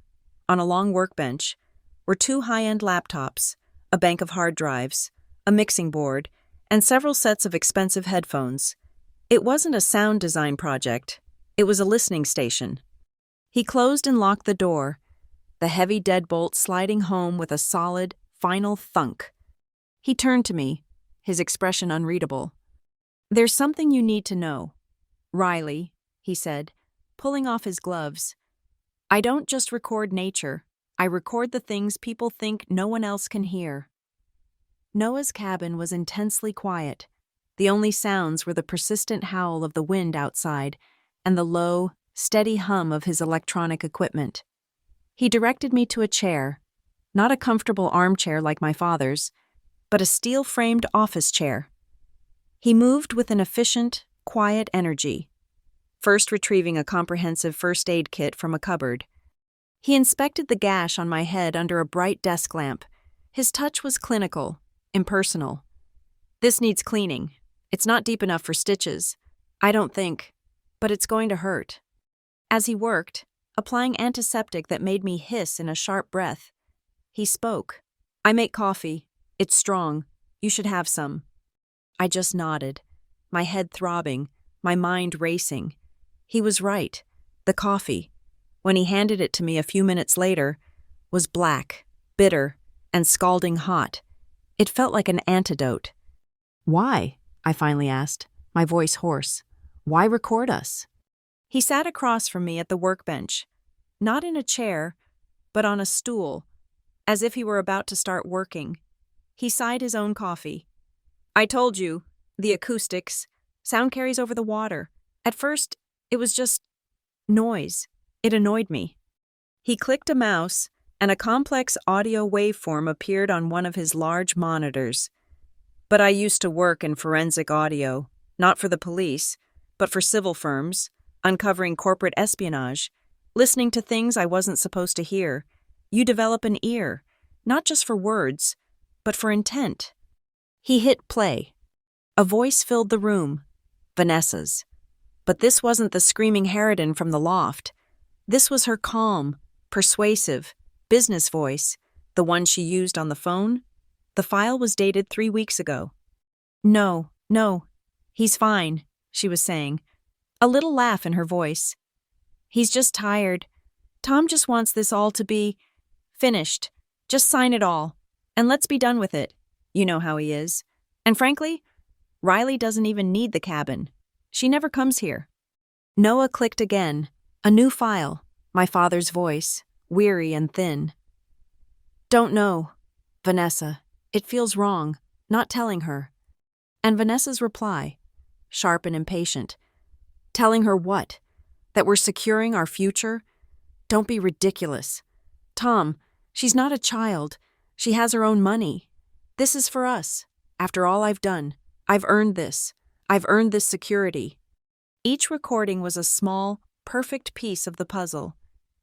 on a long workbench, were 2 high-end laptops, a bank of hard drives, a mixing board, and several sets of expensive headphones. It wasn't a sound design project, it was a listening station. He closed and locked the door, the heavy deadbolt sliding home with a solid, final thunk. He turned to me, his expression unreadable. "There's something you need to know. Riley," he said, pulling off his gloves. "I don't just record nature, I record the things people think no one else can hear." Noah's cabin was intensely quiet. The only sounds were the persistent howl of the wind outside and the low, steady hum of his electronic equipment. He directed me to a chair, not a comfortable armchair like my father's, but a steel-framed office chair. He moved with an efficient, quiet energy, first retrieving a comprehensive first aid kit from a cupboard. He inspected the gash on my head under a bright desk lamp. His touch was clinical, impersonal. "This needs cleaning. It's not deep enough for stitches. I don't think, but it's going to hurt." As he worked, applying antiseptic that made me hiss in a sharp breath, he spoke. "I make coffee. It's strong. You should have some." I just nodded, my head throbbing, my mind racing. He was right. The coffee, when he handed it to me a few minutes later, was black, bitter, and scalding hot. It felt like an antidote. "Why?" I finally asked, my voice hoarse. "Why record us?" He sat across from me at the workbench, not in a chair, but on a stool, as if he were about to start working. He sighed his own coffee. "I told you, the acoustics, sound carries over the water. At first, it was just noise. It annoyed me." He clicked a mouse, and a complex audio waveform appeared on one of his large monitors. "But I used to work in forensic audio, not for the police, but for civil firms, uncovering corporate espionage, listening to things I wasn't supposed to hear. You develop an ear, not just for words, but for intent." He hit play. A voice filled the room, Vanessa's. But this wasn't the screaming harridan from the loft. This was her calm, persuasive, business voice, the one she used on the phone. The file was dated 3 weeks ago. No, he's fine," she was saying, a little laugh in her voice. "He's just tired. Tom just wants this all to be finished. Just sign it all, and let's be done with it. You know how he is. And frankly, Riley doesn't even need the cabin. She never comes here." Noah clicked again. A new file, my father's voice, weary and thin. "Don't know. Vanessa, it feels wrong, not telling her. And Vanessa's reply, sharp and impatient. Telling her what? That we're securing our future? Don't be ridiculous. Tom, she's not a child. She has her own money. This is for us. After all I've done, I've earned this. I've earned this security. Each recording was a small, perfect piece of the puzzle.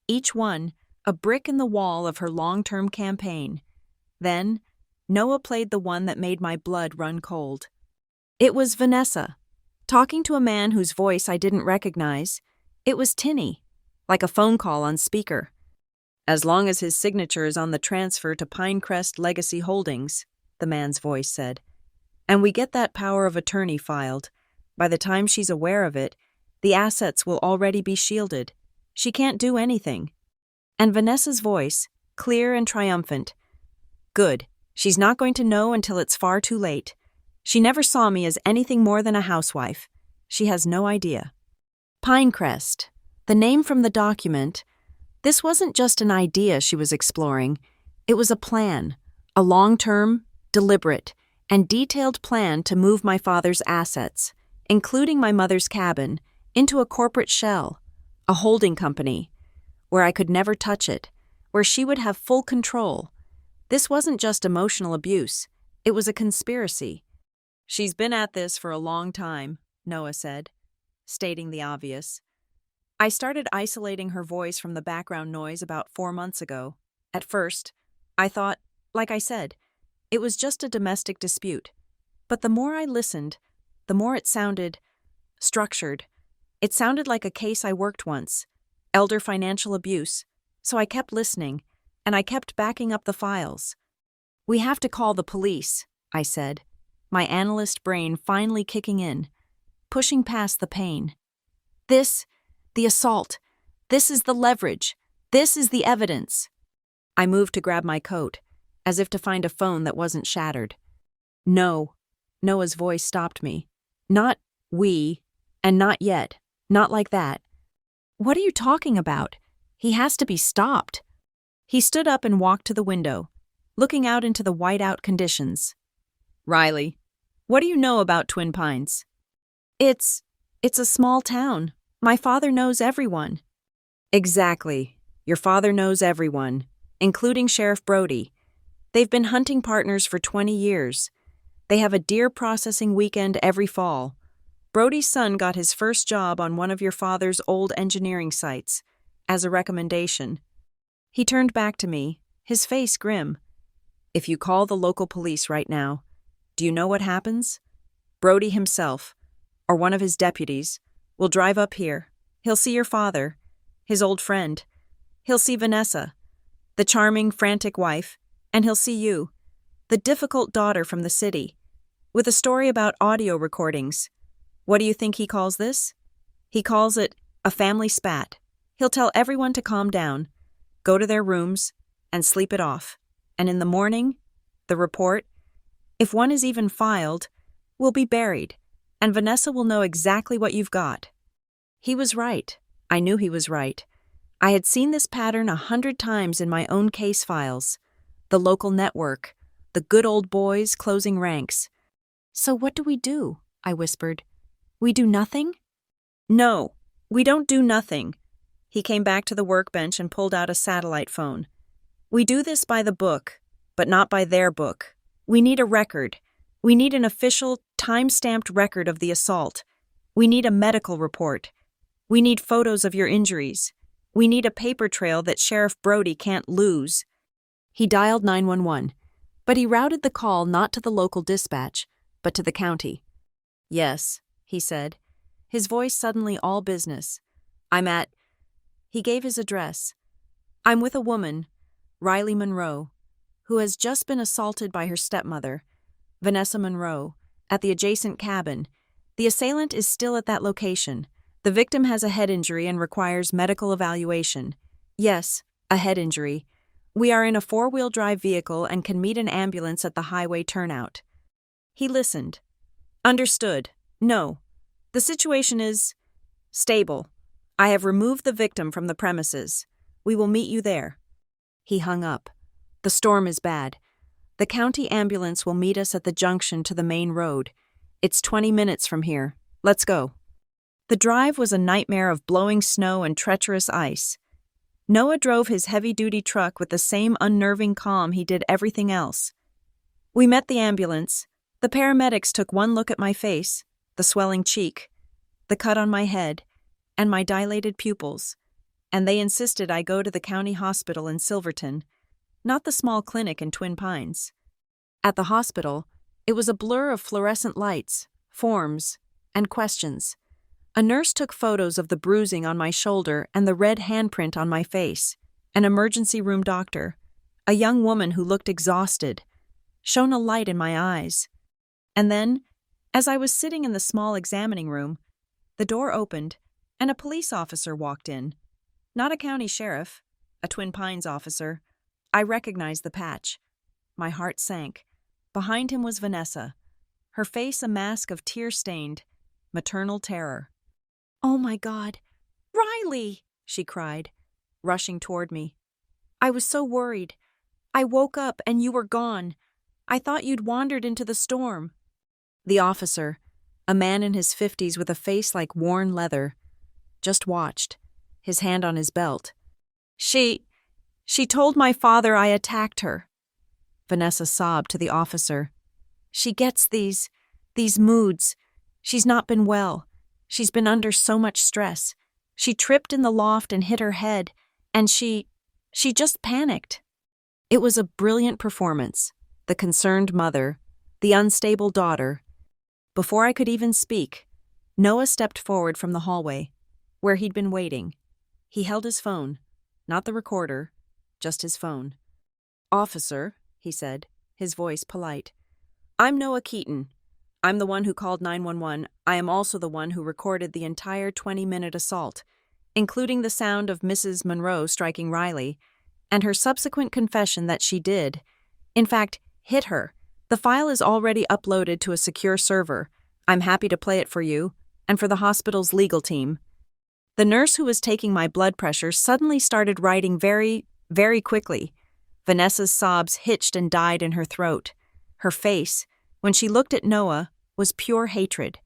Each one, a brick in the wall of her long-term campaign. Then, Noah played the one that made my blood run cold. It was Vanessa, talking to a man whose voice I didn't recognize. It was tinny, like a phone call on speaker. As long as his signature is on the transfer to Pinecrest Legacy Holdings, the man's voice said. And we get that power of attorney filed. By the time she's aware of it, the assets will already be shielded. She can't do anything. And Vanessa's voice, clear and triumphant. Good. She's not going to know until it's far too late. She never saw me as anything more than a housewife. She has no idea. Pinecrest, the name from the document. This wasn't just an idea she was exploring. It was a plan, a long-term, deliberate, and detailed plan to move my father's assets, including my mother's cabin, into a corporate shell, a holding company, where I could never touch it, where she would have full control. This wasn't just emotional abuse. It was a conspiracy. She's been at this for a long time, Noah said, stating the obvious. I started isolating her voice from the background noise about 4 months ago. At first, I thought, like I said, it was just a domestic dispute. But the more I listened, the more it sounded structured. It sounded like a case I worked once, elder financial abuse. So I kept listening, and I kept backing up the files. We have to call the police, I said, my analyst brain finally kicking in, pushing past the pain. The assault. This is the leverage. This is the evidence. I moved to grab my coat, as if to find a phone that wasn't shattered. No. Noah's voice stopped me. Not we, and not yet. Not like that. What are you talking about? He has to be stopped. He stood up and walked to the window, looking out into the white-out conditions. Riley, what do you know about Twin Pines? It's a small town. My father knows everyone. Exactly. Your father knows everyone, including Sheriff Brody. They've been hunting partners for 20 years. They have a deer processing weekend every fall. Brody's son got his first job on one of your father's old engineering sites, as a recommendation. He turned back to me, his face grim. If you call the local police right now, do you know what happens? Brody himself, or one of his deputies, will drive up here. He'll see your father, his old friend. He'll see Vanessa, the charming, frantic wife, and he'll see you, the difficult daughter from the city, with a story about audio recordings. What do you think he calls this? He calls it a family spat. He'll tell everyone to calm down, go to their rooms, and sleep it off. And in the morning, the report, if one is even filed, will be buried, and Vanessa will know exactly what you've got. He was right. I knew he was right. I had seen this pattern 100 times in my own case files. The local network, the good old boys closing ranks. So what do? I whispered. We do nothing? No, we don't do nothing. He came back to the workbench and pulled out a satellite phone. We do this by the book, but not by their book. We need a record. We need an official, time-stamped record of the assault. We need a medical report. We need photos of your injuries. We need a paper trail that Sheriff Brody can't lose. He dialed 911, but he routed the call not to the local dispatch, but to the county. Yes, he said, his voice suddenly all business. He gave his address. I'm with a woman, Riley Monroe, who has just been assaulted by her stepmother, Vanessa Monroe, at the adjacent cabin. The assailant is still at that location. The victim has a head injury and requires medical evaluation. Yes, a head injury. We are in a 4-wheel drive vehicle and can meet an ambulance at the highway turnout. He listened. Understood. No. The situation is stable. I have removed the victim from the premises. We will meet you there. He hung up. The storm is bad. The county ambulance will meet us at the junction to the main road. It's 20 minutes from here. Let's go. The drive was a nightmare of blowing snow and treacherous ice. Noah drove his heavy-duty truck with the same unnerving calm he did everything else. We met the ambulance. The paramedics took one look at my face, the swelling cheek, the cut on my head, and my dilated pupils, and they insisted I go to the county hospital in Silverton, not the small clinic in Twin Pines. At the hospital, it was a blur of fluorescent lights, forms, and questions. A nurse took photos of the bruising on my shoulder and the red handprint on my face. An emergency room doctor, a young woman who looked exhausted, shone a light in my eyes. And then, as I was sitting in the small examining room, the door opened and a police officer walked in. Not a county sheriff, a Twin Pines officer. I recognized the patch. My heart sank. Behind him was Vanessa, her face a mask of tear-stained, maternal terror. "Oh my God, Riley!" she cried, rushing toward me. "I was so worried. I woke up and you were gone. I thought you'd wandered into the storm." The officer, a man in his 50s with a face like worn leather, just watched, his hand on his belt. She told my father I attacked her." Vanessa sobbed to the officer. "She gets these moods. She's not been well. She's been under so much stress. She tripped in the loft and hit her head, and she just panicked." It was a brilliant performance. The concerned mother, the unstable daughter. Before I could even speak, Noah stepped forward from the hallway, where he'd been waiting. He held his phone, not the recorder, just his phone. "Officer," he said, his voice polite. "I'm Noah Keaton. I'm the one who called 911. I am also the one who recorded the entire 20-minute assault, including the sound of Mrs. Monroe striking Riley, and her subsequent confession that she did, in fact, hit her. The file is already uploaded to a secure server. I'm happy to play it for you, and for the hospital's legal team." The nurse who was taking my blood pressure suddenly started writing very, very quickly. Vanessa's sobs hitched and died in her throat. Her face, when she looked at Noah, was pure hatred.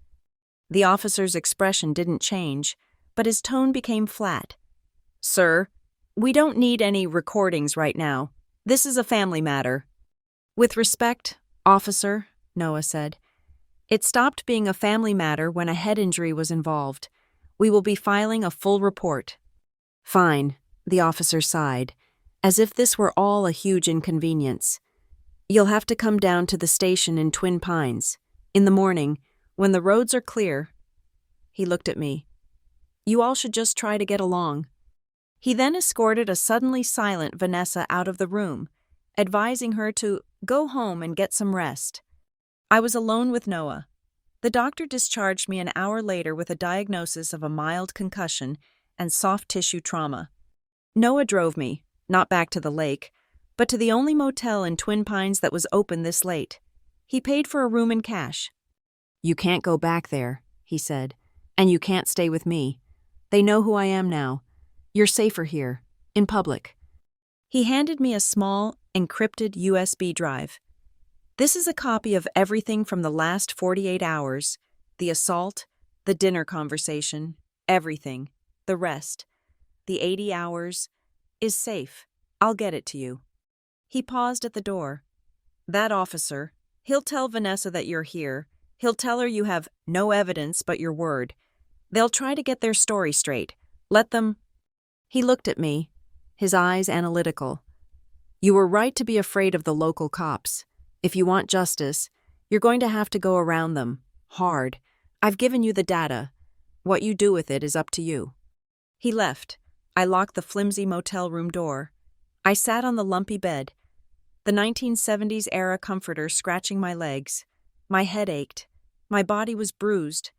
The officer's expression didn't change, but his tone became flat. "Sir, we don't need any recordings right now. This is a family matter." "With respect, officer," Noah said, "it stopped being a family matter when a head injury was involved. We will be filing a full report." "Fine," the officer sighed, as if this were all a huge inconvenience. "You'll have to come down to the station in Twin Pines, in the morning, when the roads are clear." He looked at me. "You all should just try to get along." He then escorted a suddenly silent Vanessa out of the room, advising her to go home and get some rest. I was alone with Noah. The doctor discharged me an hour later with a diagnosis of a mild concussion and soft tissue trauma. Noah drove me, not back to the lake, but to the only motel in Twin Pines that was open this late. He paid for a room in cash. "You can't go back there," he said, "and you can't stay with me. They know who I am now. You're safer here, in public." He handed me a small, encrypted USB drive. "This is a copy of everything from the last 48 hours, the assault, the dinner conversation, everything, the rest, the 80 hours, is safe. I'll get it to you." He paused at the door. "That officer, he'll tell Vanessa that you're here. He'll tell her you have no evidence but your word. They'll try to get their story straight. Let them—" He looked at me, his eyes analytical. "You were right to be afraid of the local cops. If you want justice, you're going to have to go around them, hard. I've given you the data. What you do with it is up to you." He left. I locked the flimsy motel room door. I sat on the lumpy bed, the 1970s-era comforter scratching my legs. My head ached. My body was bruised.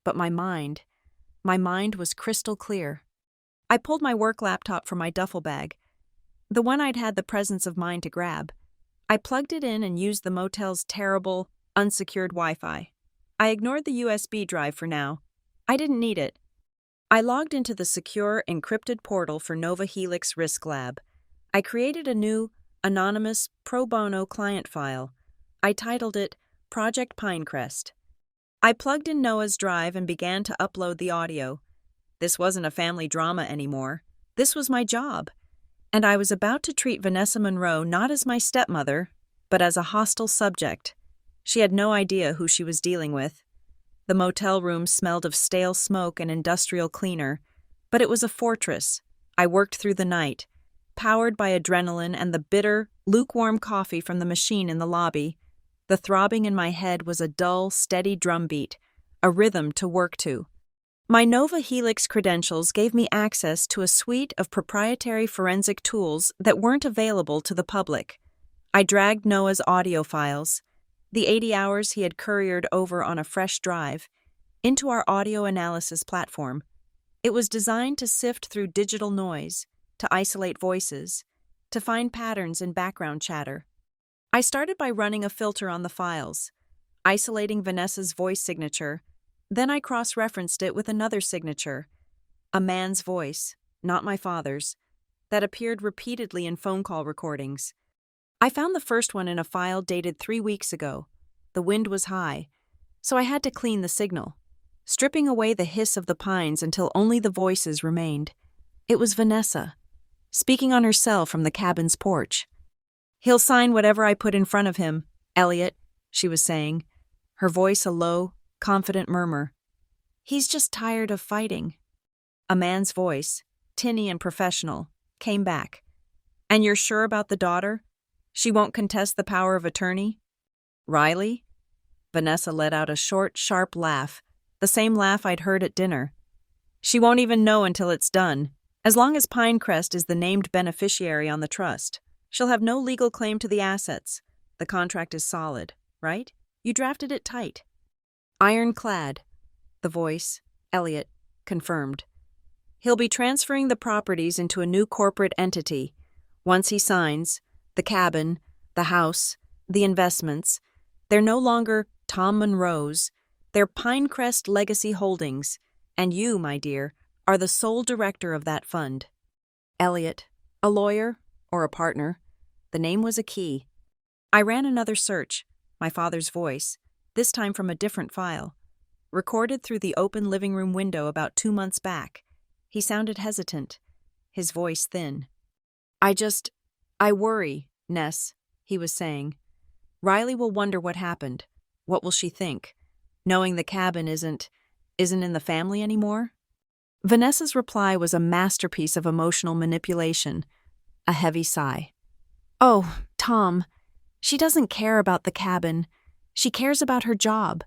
But my mind was crystal clear. I pulled my work laptop from my duffel bag, the one I'd had the presence of mind to grab. I plugged it in and used the motel's terrible, unsecured Wi-Fi. I ignored the USB drive for now. I didn't need it. I logged into the secure, encrypted portal for Nova Helix Risk Lab. I created a new, anonymous pro bono client file. I titled it Project Pinecrest. I plugged in Noah's drive and began to upload the audio. This wasn't a family drama anymore. This was my job. And I was about to treat Vanessa Monroe not as my stepmother, but as a hostile subject. She had no idea who she was dealing with. The motel room smelled of stale smoke and industrial cleaner, but it was a fortress. I worked through the night, powered by adrenaline and the bitter, lukewarm coffee from the machine in the lobby. The throbbing in my head was a dull, steady drumbeat, a rhythm to work to. My Nova Helix credentials gave me access to a suite of proprietary forensic tools that weren't available to the public. I dragged Noah's audio files, the 80 hours he had couriered over on a fresh drive, into our audio analysis platform. It was designed to sift through digital noise, to isolate voices, to find patterns in background chatter. I started by running a filter on the files, isolating Vanessa's voice signature. Then I cross-referenced it with another signature, a man's voice, not my father's, that appeared repeatedly in phone call recordings. I found the first one in a file dated 3 weeks ago. The wind was high, so I had to clean the signal, stripping away the hiss of the pines until only the voices remained. It was Vanessa, speaking on her cell from the cabin's porch. "He'll sign whatever I put in front of him, Elliot," she was saying, her voice a low, confident murmur. "He's just tired of fighting." A man's voice, tinny and professional, came back. "And you're sure about the daughter? She won't contest the power of attorney?" "Riley?" Vanessa let out a short, sharp laugh, the same laugh I'd heard at dinner. "She won't even know until it's done. As long as Pinecrest is the named beneficiary on the trust, she'll have no legal claim to the assets. The contract is solid, right? You drafted it tight." "Ironclad," the voice, Elliot, confirmed. "He'll be transferring the properties into a new corporate entity. Once he signs, the cabin, the house, the investments, they're no longer Tom Monroe's, they're Pinecrest Legacy Holdings, and you, my dear, are the sole director of that fund." Elliot, a lawyer or a partner, the name was a key. I ran another search, my father's voice, this time from a different file, recorded through the open living room window about 2 months back. He sounded hesitant, his voice thin. I worry, Ness," he was saying. "Riley will wonder what happened. What will she think, knowing the cabin isn't in the family anymore?" Vanessa's reply was a masterpiece of emotional manipulation, a heavy sigh. "Oh, Tom, she doesn't care about the cabin. She cares about her job.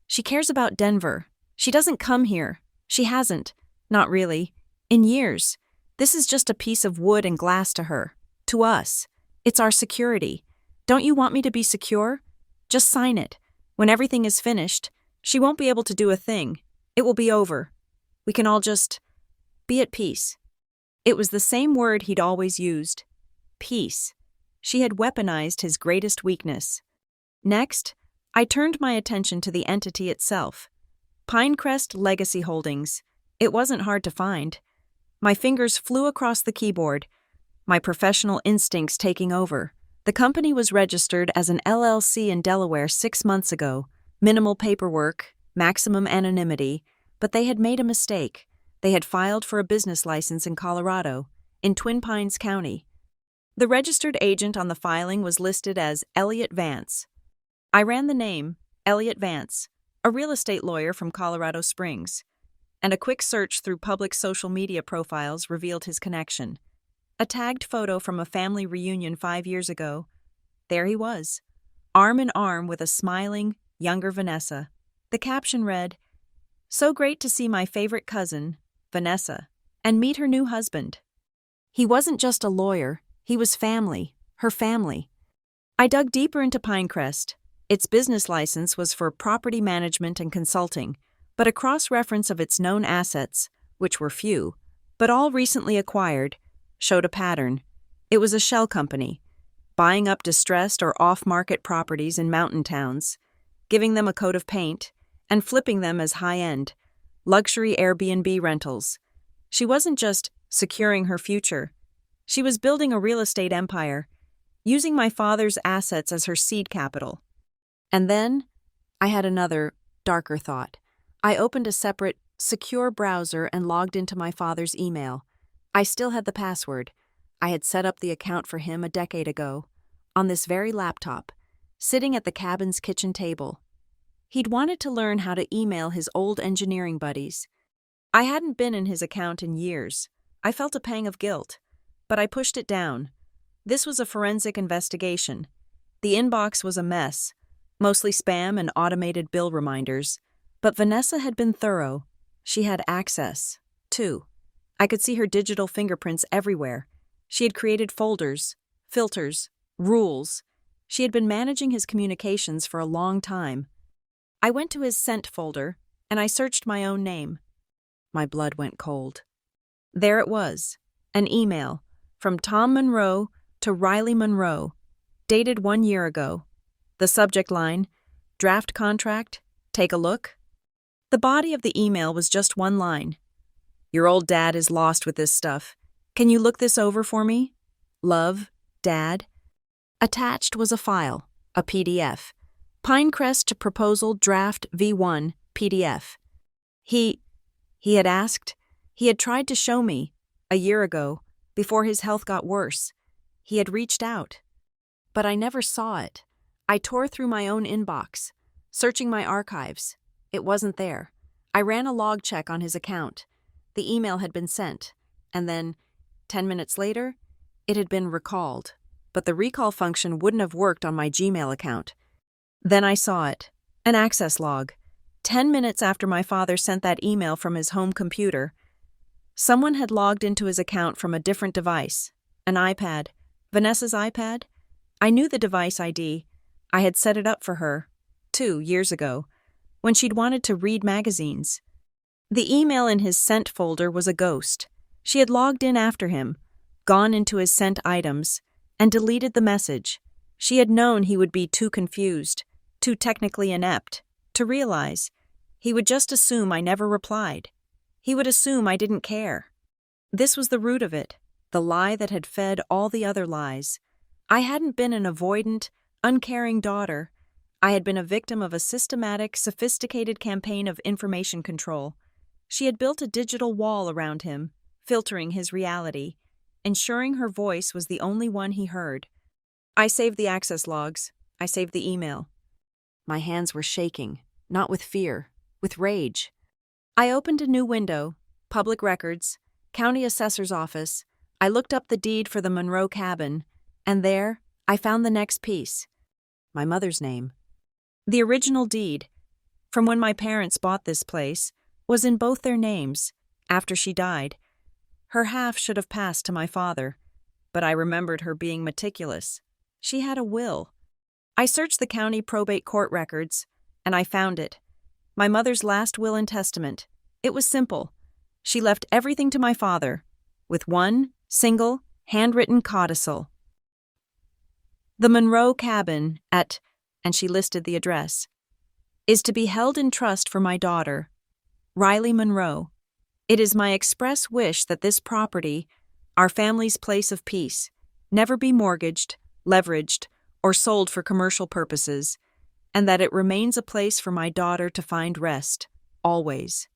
She cares about Denver. She doesn't come here. She hasn't. Not really. In years. This is just a piece of wood and glass to her. To us. It's our security. Don't you want me to be secure? Just sign it. When everything is finished, she won't be able to do a thing. It will be over. We can all just be at peace." It was the same word he'd always used. Peace. She had weaponized his greatest weakness. Next, I turned my attention to the entity itself. Pinecrest Legacy Holdings. It wasn't hard to find. My fingers flew across the keyboard, my professional instincts taking over. The company was registered as an LLC in Delaware 6 months ago. Minimal paperwork, maximum anonymity, but they had made a mistake. They had filed for a business license in Colorado, in Twin Pines County. The registered agent on the filing was listed as Elliot Vance. I ran the name, Elliot Vance, a real estate lawyer from Colorado Springs, and a quick search through public social media profiles revealed his connection. A tagged photo from a family reunion 5 years ago. There he was, arm in arm with a smiling, younger Vanessa. The caption read, "So great to see my favorite cousin, Vanessa, and meet her new husband." He wasn't just a lawyer, he was family, her family. I dug deeper into Pinecrest. Its business license was for property management and consulting, but a cross-reference of its known assets, which were few, but all recently acquired, showed a pattern. It was a shell company, buying up distressed or off-market properties in mountain towns, giving them a coat of paint, and flipping them as high-end, luxury Airbnb rentals. She wasn't just securing her future. She was building a real estate empire. using my father's assets as her seed capital. And then I had another, darker thought. I opened a separate, secure browser and logged into my father's email. I still had the password. I had set up the account for him a decade ago, on this very laptop, sitting at the cabin's kitchen table. He'd wanted to learn how to email his old engineering buddies. I hadn't been in his account in years. I felt a pang of guilt, but I pushed it down. This was a forensic investigation. The inbox was a mess, mostly spam and automated bill reminders, but Vanessa had been thorough. She had access, too. I could see her digital fingerprints everywhere. She had created folders, filters, rules. She had been managing his communications for a long time. I went to his sent folder, and I searched my own name. My blood went cold. There it was, an email from Tom Monroe to Riley Monroe, dated 1 year ago. The subject line, draft contract, take a look. The body of the email was just one line. Your old dad is lost with this stuff. Can you look this over for me? Love, Dad. Attached was a file, a PDF. Pinecrest to Proposal Draft V1 PDF. He had asked, he had tried to show me, a year ago, before his health got worse. He had reached out. But I never saw it. I tore through my own inbox, searching my archives. It wasn't there. I ran a log check on his account. The email had been sent, and then, 10 minutes later, it had been recalled, but the recall function wouldn't have worked on my Gmail account. Then I saw it, an access log. 10 minutes after my father sent that email from his home computer, someone had logged into his account from a different device, an iPad, Vanessa's iPad. I knew the device ID. I had set it up for her, 2 years ago, when she'd wanted to read magazines. The email in his sent folder was a ghost. She had logged in after him, gone into his sent items, and deleted the message. She had known he would be too confused, too technically inept, to realize. He would just assume I never replied. He would assume I didn't care. This was the root of it, the lie that had fed all the other lies. I hadn't been an avoidant, uncaring daughter. I had been a victim of a systematic, sophisticated campaign of information control. She had built a digital wall around him, filtering his reality, ensuring her voice was the only one he heard. I saved the access logs. I saved the email. My hands were shaking, not with fear, with rage. I opened a new window, public records, county assessor's office. I looked up the deed for the Monroe cabin, and there I found the next piece. My mother's name. The original deed, from when my parents bought this place, was in both their names, after she died. Her half should have passed to my father, but I remembered her being meticulous. She had a will. I searched the county probate court records, and I found it. My mother's last will and testament. It was simple. She left everything to my father, with one single, handwritten codicil. The Monroe cabin at, and she listed the address, is to be held in trust for my daughter, Riley Monroe. It is my express wish that this property, our family's place of peace, never be mortgaged, leveraged, or sold for commercial purposes, and that it remains a place for my daughter to find rest, always.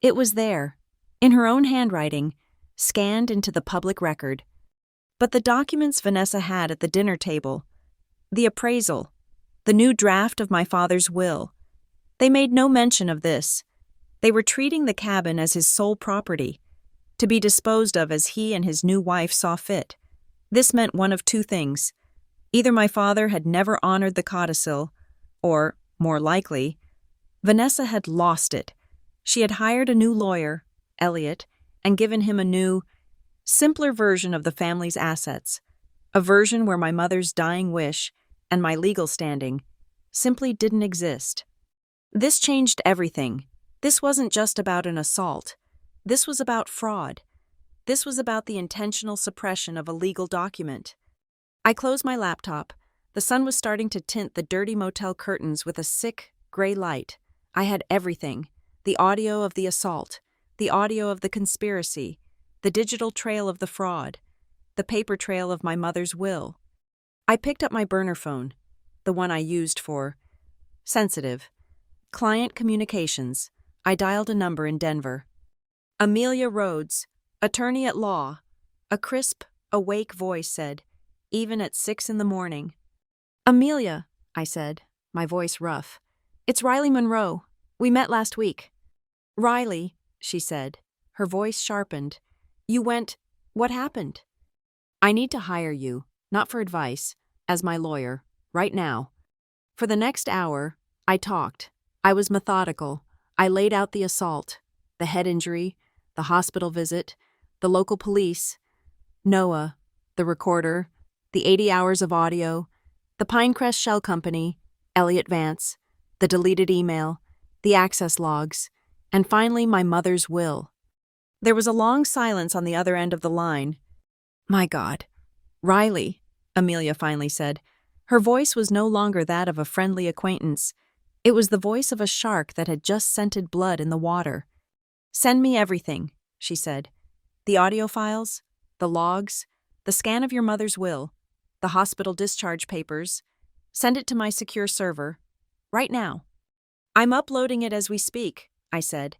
It was there, in her own handwriting, scanned into the public record. But the documents Vanessa had at the dinner table, the appraisal, the new draft of my father's will, they made no mention of this. They were treating the cabin as his sole property, to be disposed of as he and his new wife saw fit. This meant one of two things. Either my father had never honored the codicil, or, more likely, Vanessa had lost it. She had hired a new lawyer, Elliot, and given him a new, simpler version of the family's assets, a version where my mother's dying wish and my legal standing simply didn't exist. This changed everything. This wasn't just about an assault. This was about fraud. This was about the intentional suppression of a legal document. I closed my laptop. The sun was starting to tint the dirty motel curtains with a sick, gray light. I had everything. The audio of the assault, the audio of the conspiracy, the digital trail of the fraud, the paper trail of my mother's will. I picked up my burner phone, the one I used for sensitive client communications. I dialed a number in Denver. Amelia Rhodes, attorney at law. A crisp, awake voice said, even at 6 in the morning. Amelia, I said, my voice rough. It's Riley Monroe. We met last week. Riley, she said, her voice sharpened. You went, what happened? I need to hire you, not for advice, as my lawyer, right now. For the next hour, I talked. I was methodical. I laid out the assault, the head injury, the hospital visit, the local police, Noah, the recorder, the 80 hours of audio, the Pinecrest Shell Company, Elliot Vance, the deleted email, the access logs, and finally my mother's will. There was a long silence on the other end of the line. My God. Riley, Amelia finally said. Her voice was no longer that of a friendly acquaintance. It was the voice of a shark that had just scented blood in the water. Send me everything, she said. The audio files, the logs, the scan of your mother's will, the hospital discharge papers. Send it to my secure server. Right now. I'm uploading it as we speak, I said.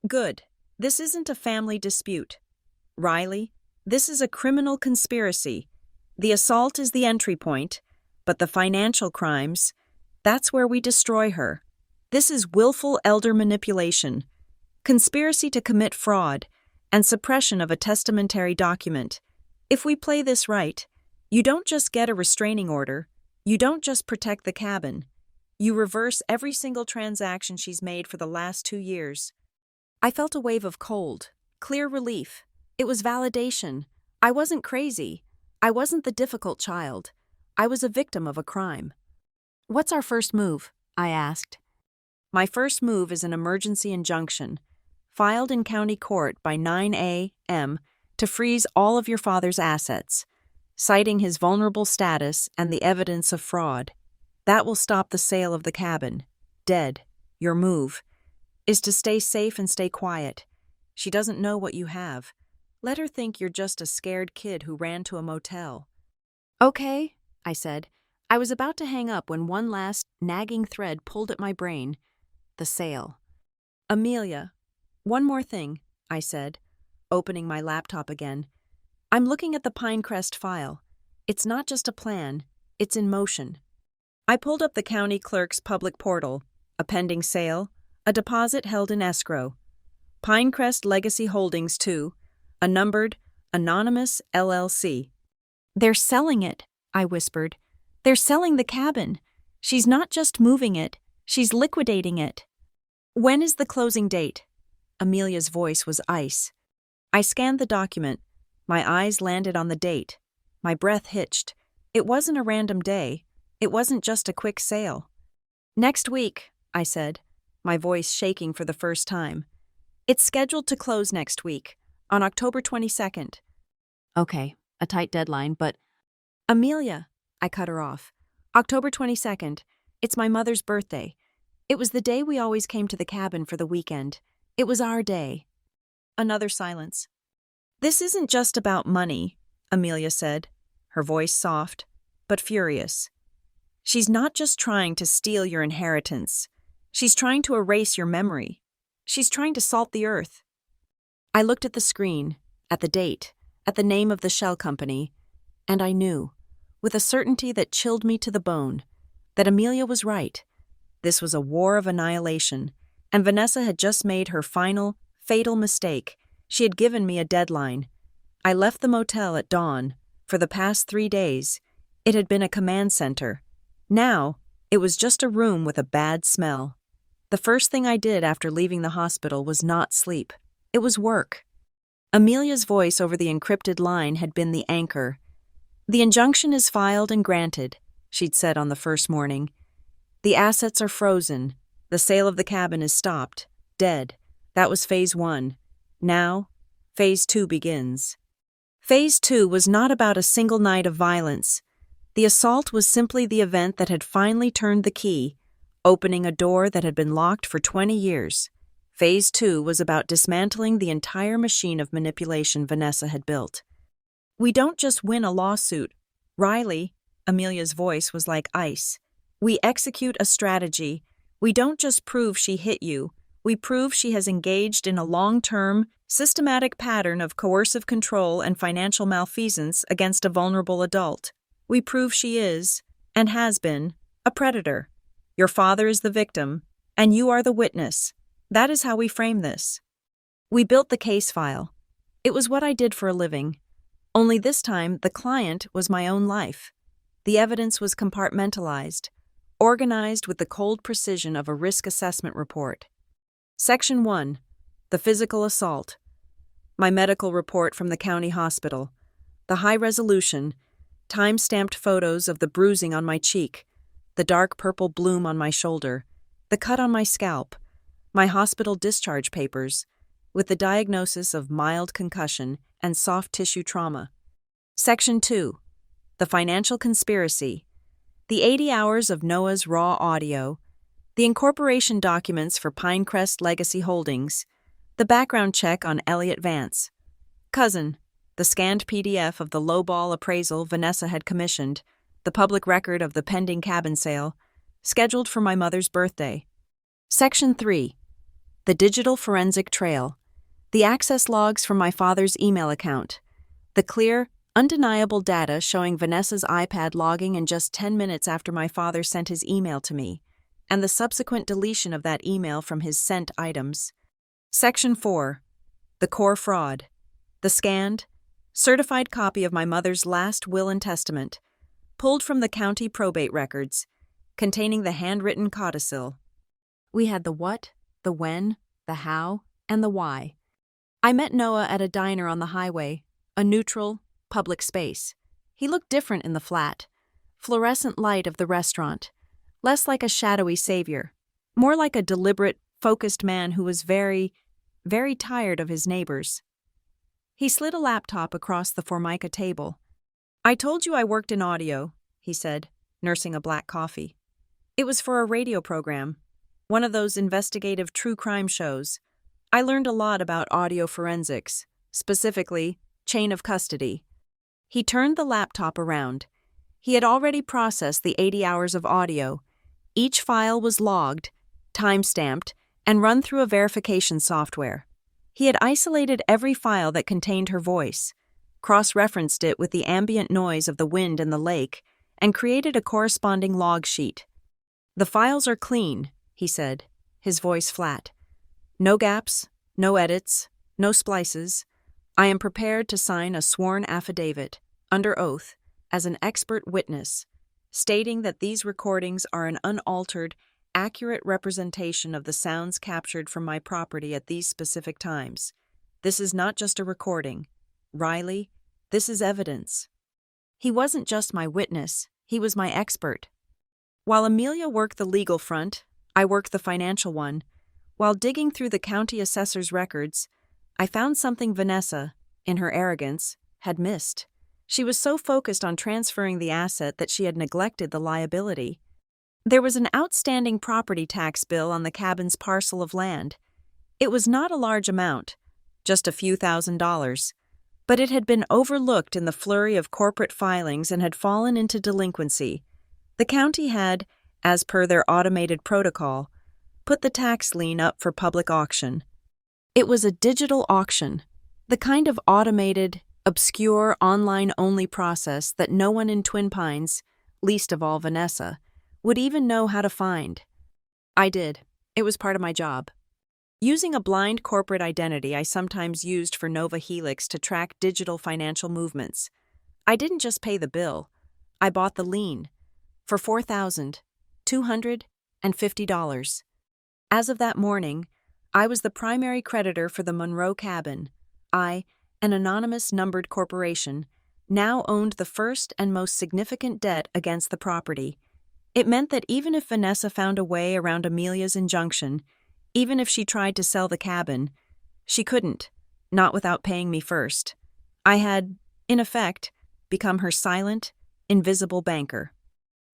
Good. This isn't a family dispute. Riley, this is a criminal conspiracy. The assault is the entry point, but the financial crimes, that's where we destroy her. This is willful elder manipulation, conspiracy to commit fraud, and suppression of a testamentary document. If we play this right, you don't just get a restraining order, you don't just protect the cabin, you reverse every single transaction she's made for the last 2 years. I felt a wave of cold, clear relief. It was validation. I wasn't crazy. I wasn't the difficult child. I was a victim of a crime. What's our first move? I asked. My first move is an emergency injunction, filed in county court by 9 a.m. to freeze all of your father's assets, citing his vulnerable status and the evidence of fraud. That will stop the sale of the cabin. Dead. Your move is to stay safe and stay quiet. She doesn't know what you have. Let her think you're just a scared kid who ran to a motel. Okay, I said. I was about to hang up when one last nagging thread pulled at my brain. The sale. Amelia, one more thing, I said, opening my laptop again. I'm looking at the Pinecrest file. It's not just a plan, it's in motion. I pulled up the county clerk's public portal, a pending sale, a deposit held in escrow. Pinecrest Legacy Holdings 2, a numbered, anonymous LLC. They're selling it, I whispered. They're selling the cabin. She's not just moving it, she's liquidating it. When is the closing date? Amelia's voice was ice. I scanned the document. My eyes landed on the date. My breath hitched. It wasn't a random day. It wasn't just a quick sale. Next week, I said, my voice shaking for the first time. It's scheduled to close next week, on October 22nd. Okay, a tight deadline, but... Amelia, I cut her off. October 22nd. It's my mother's birthday. It was the day we always came to the cabin for the weekend. It was our day. Another silence. This isn't just about money, Amelia said, her voice soft, but furious. She's not just trying to steal your inheritance. She's trying to erase your memory. She's trying to salt the earth. I looked at the screen, at the date, at the name of the shell company, and I knew, with a certainty that chilled me to the bone, that Amelia was right. This was a war of annihilation, and Vanessa had just made her final, fatal mistake. She had given me a deadline. I left the motel at dawn. For the past 3 days, it had been a command center. Now, it was just a room with a bad smell. The first thing I did after leaving the hospital was not sleep. It was work. Amelia's voice over the encrypted line had been the anchor. The injunction is filed and granted, she'd said on the first morning. The assets are frozen. The sale of the cabin is stopped. Dead. That was phase 1. Now, phase 2 begins. Phase 2 was not about a single night of violence. The assault was simply the event that had finally turned the key, opening a door that had been locked for 20 years. Phase 2 was about dismantling the entire machine of manipulation Vanessa had built. We don't just win a lawsuit. Riley, Amelia's voice was like ice. "We execute a strategy. We don't just prove she hit you. We prove she has engaged in a long-term, systematic pattern of coercive control and financial malfeasance against a vulnerable adult. We prove she is, and has been, a predator. Your father is the victim, and you are the witness. That is how we frame this." We built the case file. It was what I did for a living. Only this time, the client was my own life. The evidence was compartmentalized, organized with the cold precision of a risk assessment report. Section 1. The physical assault. My medical report from the county hospital. The high-resolution, time-stamped photos of the bruising on my cheek, the dark purple bloom on my shoulder, the cut on my scalp, my hospital discharge papers, with the diagnosis of mild concussion and soft tissue trauma. Section 2. The financial conspiracy. The 80 hours of Noah's raw audio, the incorporation documents for Pinecrest Legacy Holdings, the background check on Elliot Vance. Cousin, the scanned PDF of the lowball appraisal Vanessa had commissioned, the public record of the pending cabin sale, scheduled for my mother's birthday. Section 3. The digital forensic trail. The access logs from my father's email account. The clear, undeniable data showing Vanessa's iPad logging in just 10 minutes after my father sent his email to me, and the subsequent deletion of that email from his sent items. Section 4. The core fraud. The scanned, certified copy of my mother's last will and testament, pulled from the county probate records, containing the handwritten codicil. We had the what, the when, the how, and the why. I met Noah at a diner on the highway, a neutral, public space. He looked different in the flat, fluorescent light of the restaurant, less like a shadowy savior, more like a deliberate, focused man who was very, very tired of his neighbors. He slid a laptop across the Formica table. "I told you I worked in audio," he said, nursing a black coffee. "It was for a radio program, one of those investigative true crime shows. I learned a lot about audio forensics, specifically chain of custody." He turned the laptop around. He had already processed the 80 hours of audio. Each file was logged, time-stamped, and run through a verification software. He had isolated every file that contained her voice, cross-referenced it with the ambient noise of the wind in the lake, and created a corresponding log sheet. "The files are clean," he said, his voice flat. "No gaps, no edits, no splices. I am prepared to sign a sworn affidavit, under oath, as an expert witness, stating that these recordings are an unaltered, accurate representation of the sounds captured from my property at these specific times. This is not just a recording. Riley, this is evidence." He wasn't just my witness, he was my expert. While Amelia worked the legal front, I worked the financial one. While digging through the county assessor's records, I found something Vanessa, in her arrogance, had missed. She was so focused on transferring the asset that she had neglected the liability. There was an outstanding property tax bill on the cabin's parcel of land. It was not a large amount, just a few $1,000s, but it had been overlooked in the flurry of corporate filings and had fallen into delinquency. The county had, as per their automated protocol, put the tax lien up for public auction. It was a digital auction, the kind of automated, obscure, online-only process that no one in Twin Pines, least of all Vanessa, would even know how to find. I did. It was part of my job. Using a blind corporate identity I sometimes used for Nova Helix to track digital financial movements, I didn't just pay the bill. I bought the lien for $4,250. As of that morning, I was the primary creditor for the Monroe cabin. I, an anonymous numbered corporation, now owned the first and most significant debt against the property. It meant that even if Vanessa found a way around Amelia's injunction, even if she tried to sell the cabin, she couldn't, not without paying me first. I had, in effect, become her silent, invisible banker.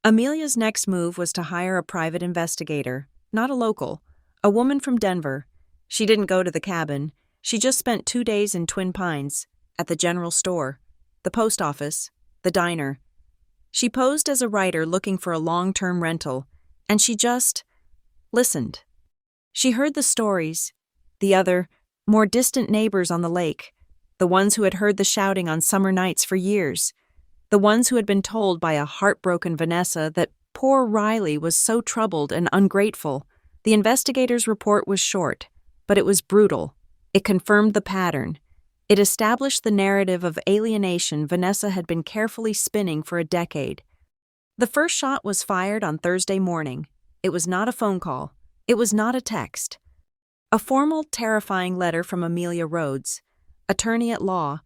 Amelia's next move was to hire a private investigator, not a local, a woman from Denver. She didn't go to the cabin. She just spent 2 days in Twin Pines, at the general store, the post office, the diner. She posed as a writer looking for a long-term rental, and she just listened. She heard the stories, the other, more distant neighbors on the lake, the ones who had heard the shouting on summer nights for years, the ones who had been told by a heartbroken Vanessa that poor Riley was so troubled and ungrateful. The investigator's report was short, but it was brutal. It confirmed the pattern. It established the narrative of alienation Vanessa had been carefully spinning for a decade. The first shot was fired on Thursday morning. It was not a phone call. It was not a text. A formal, terrifying letter from Amelia Rhodes, attorney at law,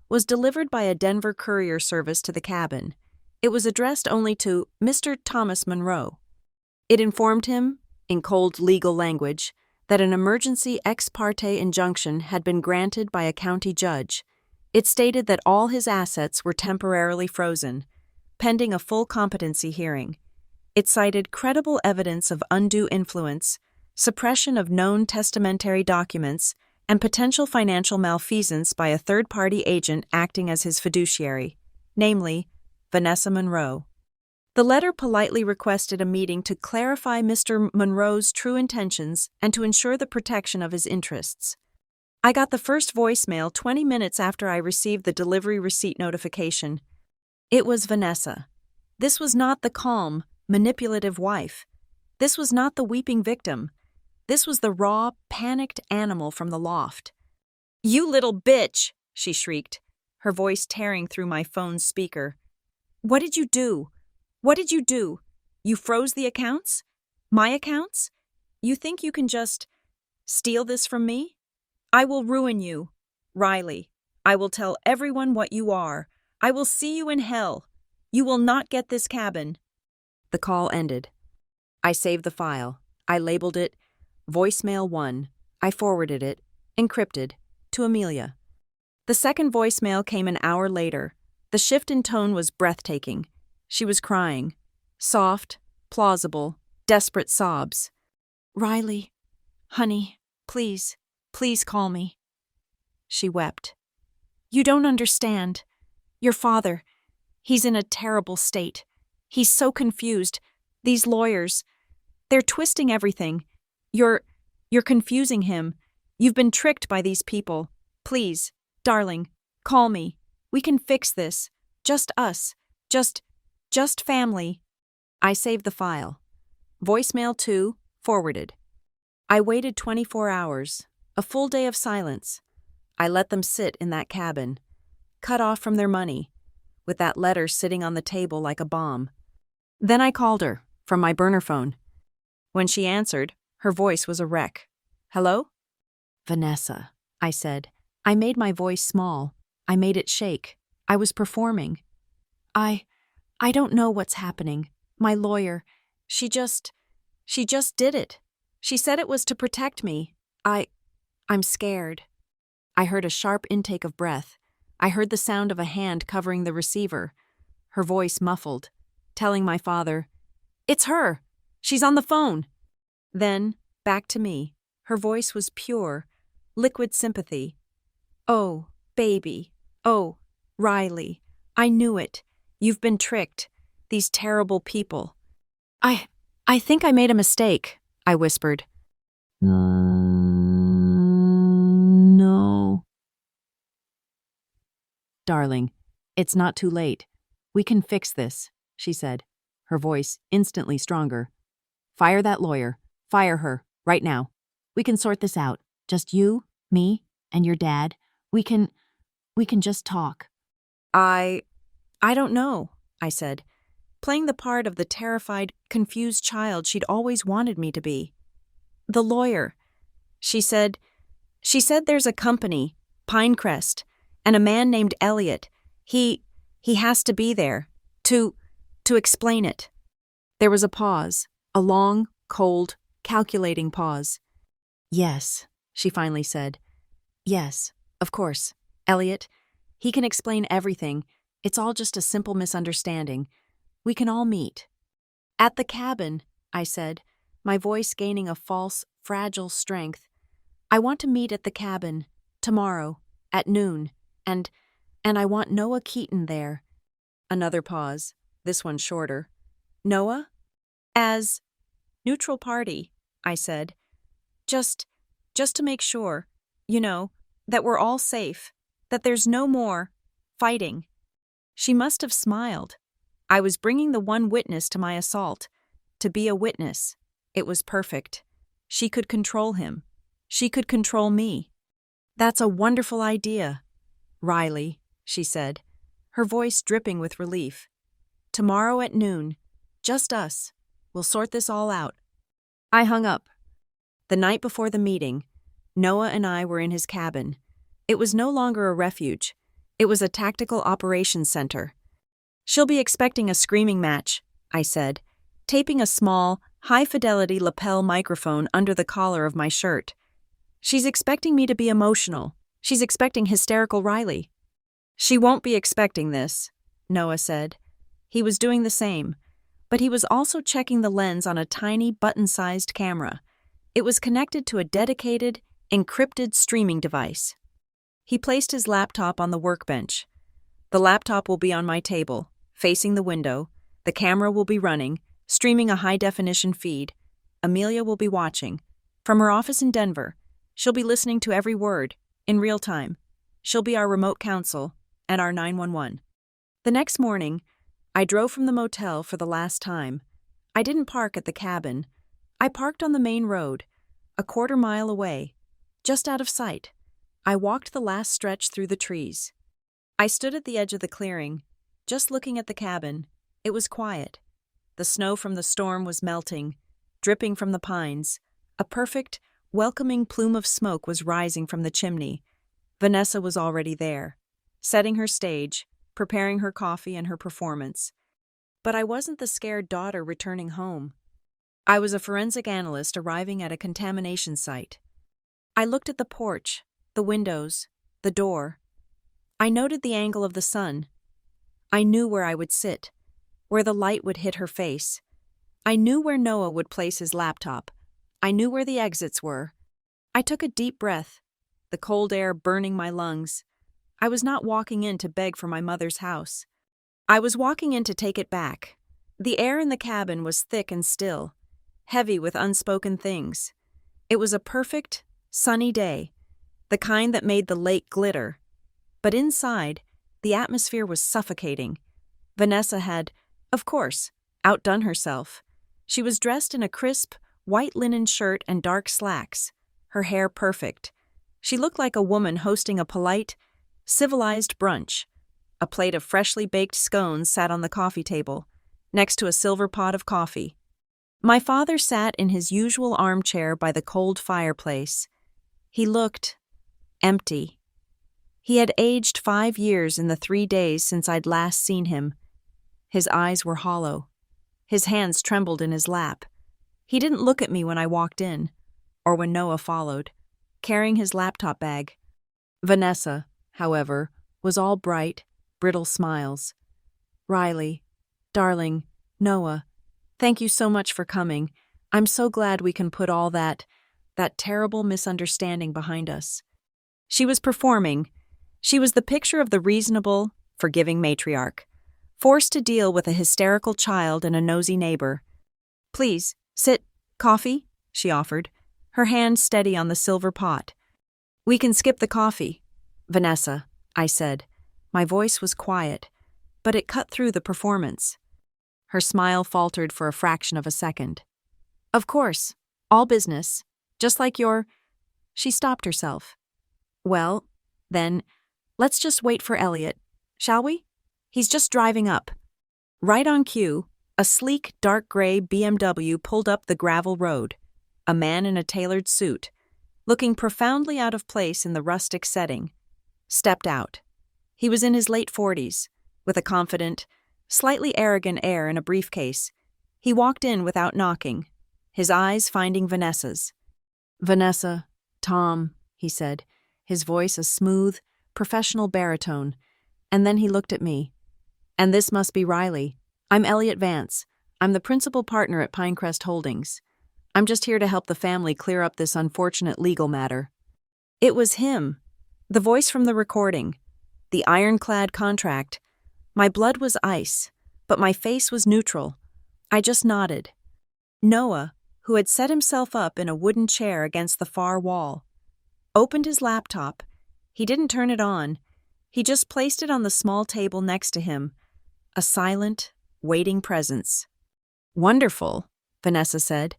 was delivered by a Denver courier service to the cabin. It was addressed only to Mr. Thomas Monroe. It informed him, in cold legal language, that an emergency ex parte injunction had been granted by a county judge. It stated that all his assets were temporarily frozen, pending a full competency hearing. It cited credible evidence of undue influence, suppression of known testamentary documents, and potential financial malfeasance by a third-party agent acting as his fiduciary, namely, Vanessa Monroe. The letter politely requested a meeting to clarify Mr. Monroe's true intentions and to ensure the protection of his interests. I got the first voicemail 20 minutes after I received the delivery receipt notification. It was Vanessa. This was not the calm, manipulative wife. This was not the weeping victim. This was the raw, panicked animal from the loft. "You little bitch!" she shrieked, her voice tearing through my phone's speaker. "What did you do? What did you do? You froze the accounts? My accounts? You think you can just steal this from me? I will ruin you, Riley. I will tell everyone what you are. I will see you in hell. You will not get this cabin." The call ended. I saved the file. I labeled it Voicemail 1. I forwarded it, encrypted, to Amelia. The second voicemail came an hour later. The shift in tone was breathtaking. She was crying. Soft, plausible, desperate sobs. "Riley, honey, please, please call me." She wept. "You don't understand. Your father, he's in a terrible state. He's so confused. These lawyers, they're twisting everything. You're confusing him. You've been tricked by these people. Please, darling, call me. We can fix this. Just us. Just family." I saved the file. Voicemail 2, forwarded. I waited 24 hours, a full day of silence. I let them sit in that cabin, cut off from their money, with that letter sitting on the table like a bomb. Then I called her, from my burner phone. When she answered, her voice was a wreck. "Hello?" "Vanessa," I said. I made my voice small. I made it shake. I was performing. I don't know what's happening. My lawyer, she just did it. She said it was to protect me. I'm scared." I heard a sharp intake of breath. I heard the sound of a hand covering the receiver. Her voice muffled, telling my father, "It's her. She's on the phone." Then, back to me. Her voice was pure, liquid sympathy. "Oh, baby. Oh, Riley. I knew it. You've been tricked. These terrible people." I think I made a mistake," I whispered. No. "Darling, it's not too late. We can fix this," she said, her voice instantly stronger. "Fire that lawyer. Fire her, right now. We can sort this out. Just you, me, and your dad. We can just talk." I don't know," I said, playing the part of the terrified, confused child she'd always wanted me to be. "The lawyer. She said there's a company, Pinecrest, and a man named Elliot. He has to be there to explain it." There was a pause, a long, cold, calculating pause. "Yes," she finally said. "Yes, of course. Elliot, he can explain everything. It's all just a simple misunderstanding. We can all meet." "At the cabin," I said, my voice gaining a false, fragile strength. "I want to meet at the cabin, tomorrow, at noon, and I want Noah Keaton there." Another pause. this one shorter. Noah? As neutral party, I said. Just to make sure, that we're all safe, that there's no more fighting. She must have smiled. I was bringing the one witness to my assault. To be a witness. It was perfect. She could control him. She could control me. That's a wonderful idea, Riley, she said, her voice dripping with relief. Tomorrow at noon, just us. We'll sort this all out. I hung up. The night before the meeting, Noah and I were in his cabin. It was no longer a refuge. It was a tactical operations center. She'll be expecting a screaming match, I said, taping a small, high-fidelity lapel microphone under the collar of my shirt. She's expecting me to be emotional. She's expecting hysterical Riley. She won't be expecting this, Noah said. He was doing the same, but he was also checking the lens on a tiny button-sized camera. It was connected to a dedicated, encrypted streaming device. He placed his laptop on the workbench. The laptop will be on my table, facing the window. The camera will be running, streaming a high-definition feed. Amelia will be watching. From her office in Denver, she'll be listening to every word, in real time. She'll be our remote counsel and our 911. The next morning, I drove from the motel for the last time. I didn't park at the cabin. I parked on the main road, a quarter-mile away, just out of sight. I walked the last stretch through the trees. I stood at the edge of the clearing, just looking at the cabin. It was quiet. The snow from the storm was melting, dripping from the pines. A perfect, welcoming plume of smoke was rising from the chimney. Vanessa was already there, setting her stage, preparing her coffee and her performance. But I wasn't the scared daughter returning home. I was a forensic analyst arriving at a contamination site. I looked at the porch, the windows, the door. I noted the angle of the sun. I knew where I would sit, where the light would hit her face. I knew where Noah would place his laptop. I knew where the exits were. I took a deep breath, the cold air burning my lungs. I was not walking in to beg for my mother's house. I was walking in to take it back. The air in the cabin was thick and still, heavy with unspoken things. It was a perfect, sunny day, the kind that made the lake glitter. But inside, the atmosphere was suffocating. Vanessa had, of course, outdone herself. She was dressed in a crisp, white linen shirt and dark slacks, her hair perfect. She looked like a woman hosting a polite, civilized brunch. A plate of freshly baked scones sat on the coffee table, next to a silver pot of coffee. My father sat in his usual armchair by the cold fireplace. He looked empty. He had aged 5 years in the 3 days since I'd last seen him. His eyes were hollow. His hands trembled in his lap. He didn't look at me when I walked in, or when Noah followed, carrying his laptop bag. Vanessa, however, was all bright, brittle smiles. Riley, darling, Noah, thank you so much for coming. I'm so glad we can put all that terrible misunderstanding behind us. She was performing. She was the picture of the reasonable, forgiving matriarch, forced to deal with a hysterical child and a nosy neighbor. Please, sit. Coffee? She offered, her hand steady on the silver pot. We can skip the coffee, Vanessa, I said. My voice was quiet, but it cut through the performance. Her smile faltered for a fraction of a second. Of course, all business, just like your... She stopped herself. Well, then, let's just wait for Elliot, shall we? He's just driving up. Right on cue, a sleek, dark gray BMW pulled up the gravel road. A man in a tailored suit, looking profoundly out of place in the rustic setting, stepped out. He was in his late 40s, with a confident, slightly arrogant air and a briefcase. He walked in without knocking, his eyes finding Vanessa's. Vanessa, Tom, he said, his voice a smooth, professional baritone, and then he looked at me. And this must be Riley. I'm Elliot Vance. I'm the principal partner at Pinecrest Holdings. I'm just here to help the family clear up this unfortunate legal matter. It was him, the voice from the recording, the ironclad contract. My blood was ice, but my face was neutral. I just nodded. Noah, who had set himself up in a wooden chair against the far wall, opened his laptop. He didn't turn it on. He just placed it on the small table next to him, a silent, waiting presence. "Wonderful," Vanessa said.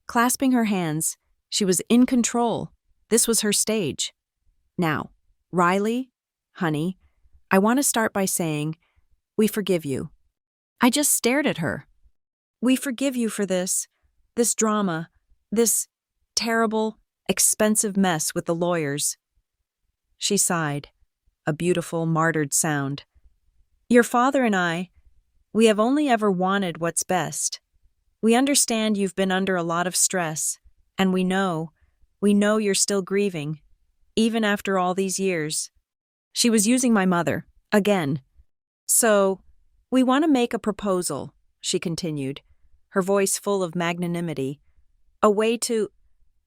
Clasping her hands, she was in control. This was her stage. "Now, Riley, honey, I want to start by saying, we forgive you." I just stared at her. "We forgive you for this drama, this terrible, expensive mess with the lawyers." She sighed, a beautiful, martyred sound. "Your father and I, we have only ever wanted what's best. We understand you've been under a lot of stress, and we know you're still grieving, even after all these years." She was using my mother, again. "So, we want to make a proposal," she continued, her voice full of magnanimity. "A way to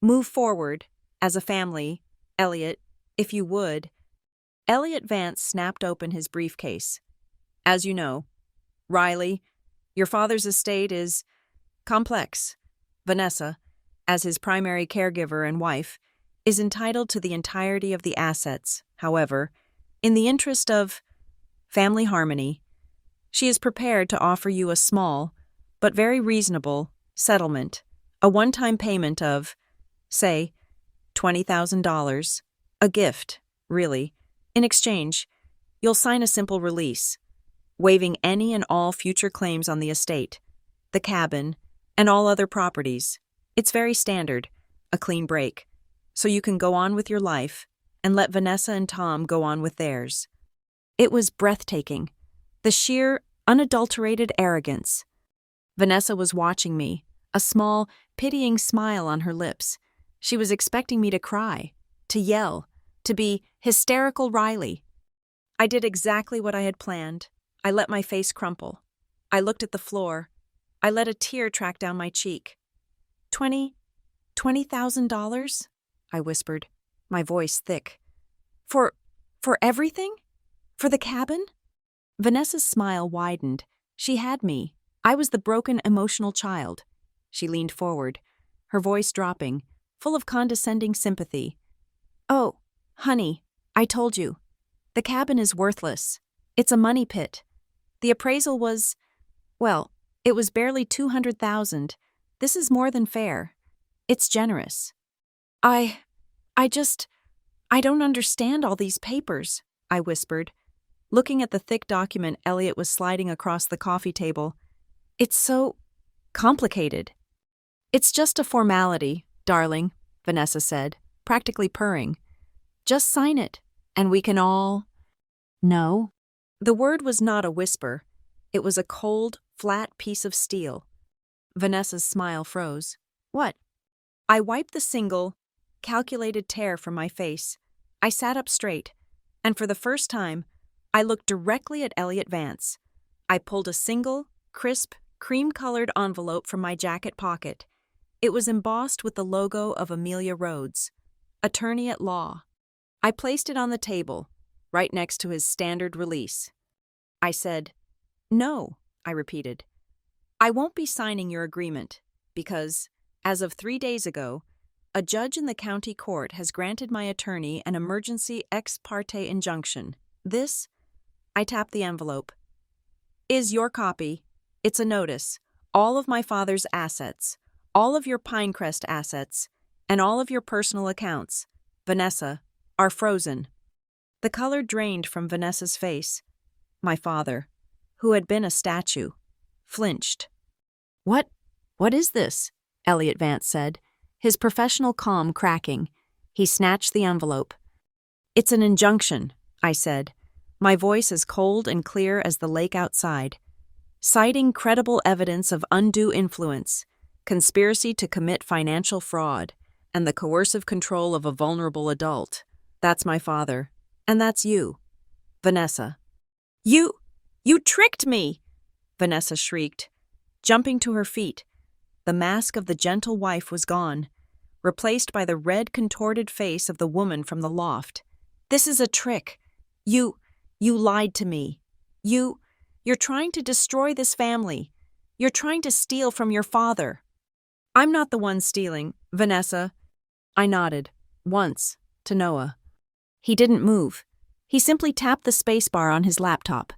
move forward as a family, Elliot, if you would." Elliot Vance snapped open his briefcase. "As you know, Riley, your father's estate is complex. Vanessa, as his primary caregiver and wife, is entitled to the entirety of the assets. However, in the interest of family harmony, she is prepared to offer you a small, but very reasonable, settlement, a one-time payment of, say, $20,000, a gift, really. In exchange, you'll sign a simple release, waiving any and all future claims on the estate, the cabin, and all other properties. It's very standard, a clean break, so you can go on with your life and let Vanessa and Tom go on with theirs." It was breathtaking, the sheer, unadulterated arrogance. Vanessa was watching me, a small, pitying smile on her lips. She was expecting me to cry, to yell, to be hysterical Riley. I did exactly what I had planned. I let my face crumple. I looked at the floor. I let a tear track down my cheek. $20,000? I whispered, my voice thick. For everything? For the cabin? Vanessa's smile widened. She had me. I was the broken, emotional child. She leaned forward, her voice dropping, full of condescending sympathy. "Oh, honey, I told you. The cabin is worthless. It's a money pit. The appraisal was, well, it was barely $200,000. This is more than fair. It's generous." I don't understand all these papers," I whispered, looking at the thick document Elliot was sliding across the coffee table. "It's so complicated." "It's just a formality, darling," Vanessa said, practically purring. "Just sign it, and we can all—" "No." The word was not a whisper. It was a cold, flat piece of steel. Vanessa's smile froze. "What?" I wiped the single, calculated tear from my face. I sat up straight, and for the first time, I looked directly at Elliot Vance. I pulled a single, crisp, cream-colored envelope from my jacket pocket. It was embossed with the logo of Amelia Rhodes, attorney at law. I placed it on the table, right next to his standard release. I said, "No," I repeated. "I won't be signing your agreement, because, as of 3 days ago, a judge in the county court has granted my attorney an emergency ex parte injunction. This," I tapped the envelope, "is your copy. It's a notice. All of my father's assets, all of your Pinecrest assets, and all of your personal accounts, Vanessa, are frozen." The color drained from Vanessa's face. My father, who had been a statue, flinched. What is this?" Elliot Vance said, his professional calm cracking. He snatched the envelope. "It's an injunction," I said, my voice as cold and clear as the lake outside. "Citing credible evidence of undue influence, conspiracy to commit financial fraud, and the coercive control of a vulnerable adult. That's my father. And that's you, Vanessa." You tricked me!" Vanessa shrieked, jumping to her feet. The mask of the gentle wife was gone, replaced by the red, contorted face of the woman from the loft. "This is a trick. You lied to me. You You're trying to destroy this family. You're trying to steal from your father." "I'm not the one stealing, Vanessa." I nodded, once, to Noah. He didn't move. He simply tapped the spacebar on his laptop.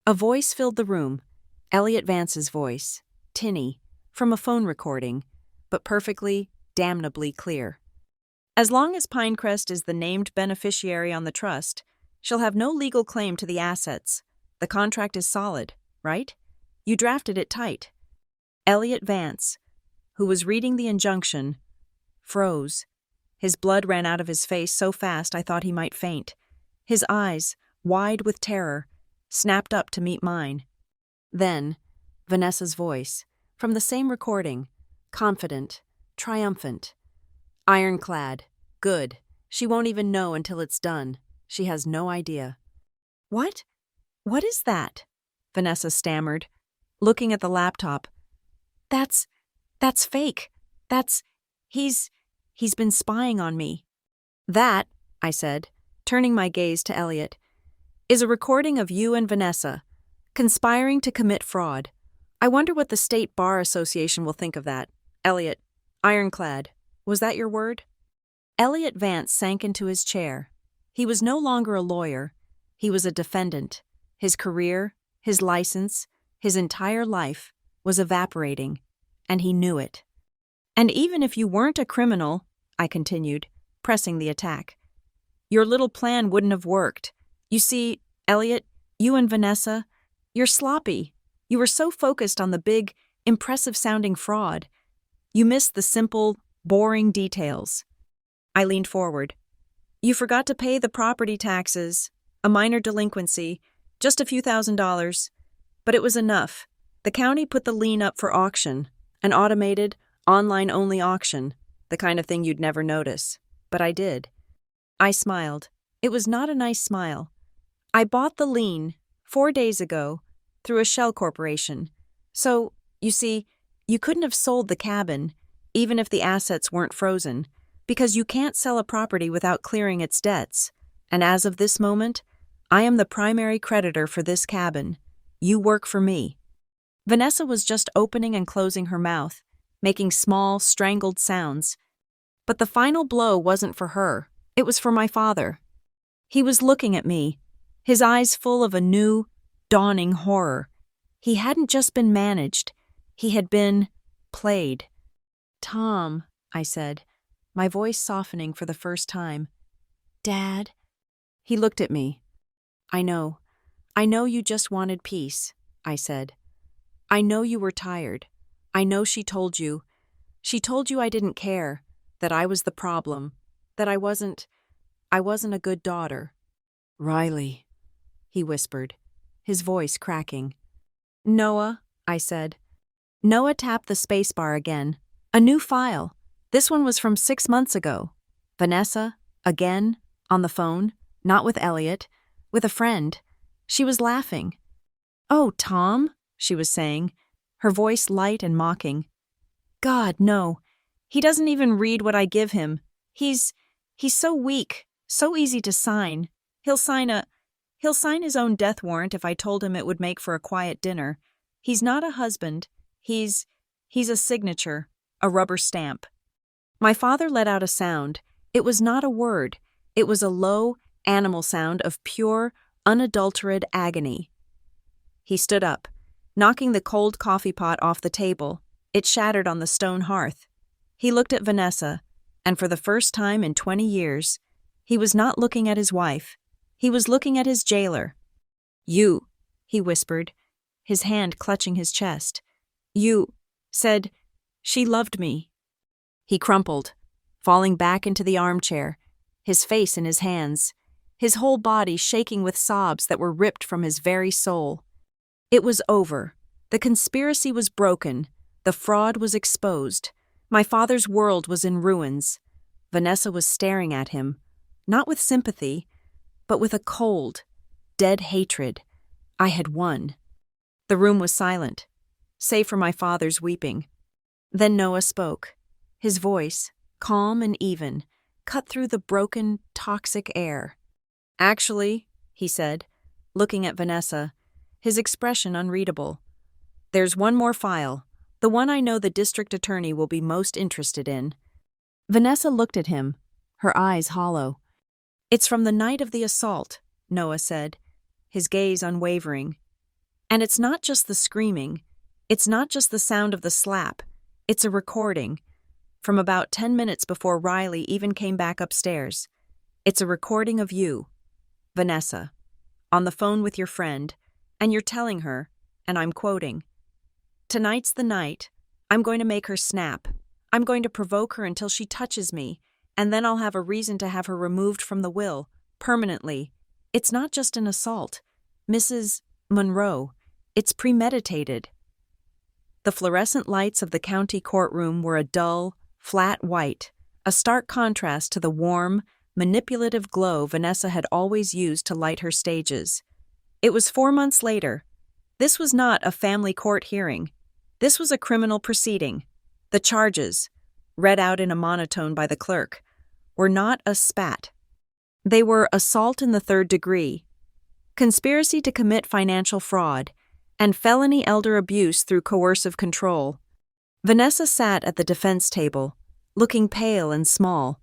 A voice filled the room. Elliot Vance's voice, tinny, from a phone recording, but perfectly, damnably clear. "As long as Pinecrest is the named beneficiary on the trust, she'll have no legal claim to the assets. The contract is solid, right? You drafted it tight." Elliot Vance, who was reading the injunction, froze. His blood ran out of his face so fast I thought he might faint. His eyes, wide with terror, snapped up to meet mine. Then, Vanessa's voice, from the same recording, confident, triumphant. "Ironclad. Good. She won't even know until it's done. She has no idea." "What? What is that?" Vanessa stammered, looking at the laptop. That's fake. He's been spying on me." "That," I said, turning my gaze to Elliot, "is a recording of you and Vanessa, conspiring to commit fraud. I wonder what the State Bar Association will think of that. Elliot, ironclad, was that your word?" Elliot Vance sank into his chair. He was no longer a lawyer. He was a defendant. His career, his license, his entire life was evaporating, and he knew it. "And even if you weren't a criminal," I continued, pressing the attack, "your little plan wouldn't have worked. You see, Elliot, you and Vanessa, you're sloppy. You were so focused on the big, impressive-sounding fraud. You missed the simple, boring details." I leaned forward. "You forgot to pay the property taxes, a minor delinquency, just a few $1,000s. But it was enough. The county put the lien up for auction, an automated, online-only auction, the kind of thing you'd never notice. But I did." I smiled. It was not a nice smile. "I bought the lien 4 days ago through a shell corporation. So, you see, you couldn't have sold the cabin, even if the assets weren't frozen, because you can't sell a property without clearing its debts. And as of this moment, I am the primary creditor for this cabin. You work for me." Vanessa was just opening and closing her mouth, making small, strangled sounds. But the final blow wasn't for her. It was for my father. He was looking at me, his eyes full of a new, dawning horror. He hadn't just been managed. He had been played. "Tom," I said, my voice softening for the first time. "Dad?" He looked at me. I know you just wanted peace," I said. "I know you were tired. I know she told you I didn't care, that I was the problem, that I wasn't a good daughter." "Riley," he whispered, his voice cracking. "Noah," I said. Noah tapped the spacebar again. A new file. This one was from 6 months ago. Vanessa, again, on the phone, not with Elliot, with a friend. She was laughing. "Oh, Tom," she was saying, her voice light and mocking. "God, no. He doesn't even read what I give him. He's so weak, so easy to sign. He'll sign his own death warrant if I told him it would make for a quiet dinner. He's not a husband. He's a signature, a rubber stamp." My father let out a sound. It was not a word. It was a low, animal sound of pure, unadulterated agony. He stood up, knocking the cold coffee pot off the table. It shattered on the stone hearth. He looked at Vanessa, and for the first time in 20 years, he was not looking at his wife. He was looking at his jailer. "You," he whispered, his hand clutching his chest. "You said she loved me." He crumpled, falling back into the armchair, his face in his hands, his whole body shaking with sobs that were ripped from his very soul. It was over. The conspiracy was broken. The fraud was exposed. My father's world was in ruins. Vanessa was staring at him, not with sympathy, but with a cold, dead hatred. I had won. The room was silent, save for my father's weeping. Then Noah spoke. His voice, calm and even, cut through the broken, toxic air. "Actually," he said, looking at Vanessa, his expression unreadable. "There's one more file, the one I know the district attorney will be most interested in." Vanessa looked at him, her eyes hollow. "It's from the night of the assault," Noah said, his gaze unwavering. "And it's not just the screaming, it's not just the sound of the slap, it's a recording. From about 10 minutes before Riley even came back upstairs. It's a recording of you, Vanessa, on the phone with your friend, and you're telling her, and I'm quoting, 'Tonight's the night. I'm going to make her snap. I'm going to provoke her until she touches me, and then I'll have a reason to have her removed from the will, permanently. It's not just an assault, Mrs. Monroe. It's premeditated.'" The fluorescent lights of the county courtroom were a dull, flat white, a stark contrast to the warm, manipulative glow Vanessa had always used to light her stages. It was 4 months later. This was not a family court hearing. This was a criminal proceeding. The charges, read out in a monotone by the clerk, were not a spat. They were assault in the 3rd degree, conspiracy to commit financial fraud, and felony elder abuse through coercive control. Vanessa sat at the defense table, looking pale and small.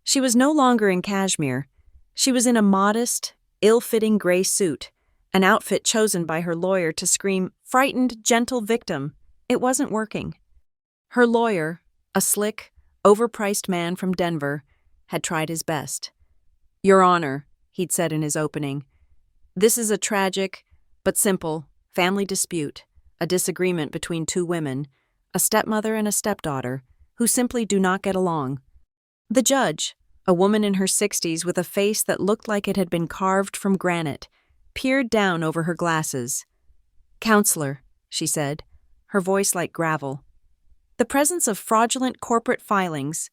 She was no longer in cashmere. She was in a modest, ill-fitting gray suit, an outfit chosen by her lawyer to scream, "Frightened, gentle victim." It wasn't working. Her lawyer, a slick, overpriced man from Denver, had tried his best. "Your Honor," he'd said in his opening, "this is a tragic, but simple, family dispute, a disagreement between 2 women, a stepmother and a stepdaughter, who simply do not get along." The judge, a woman in her 60s with a face that looked like it had been carved from granite, peered down over her glasses. "Counselor," she said, her voice like gravel, "the presence of fraudulent corporate filings,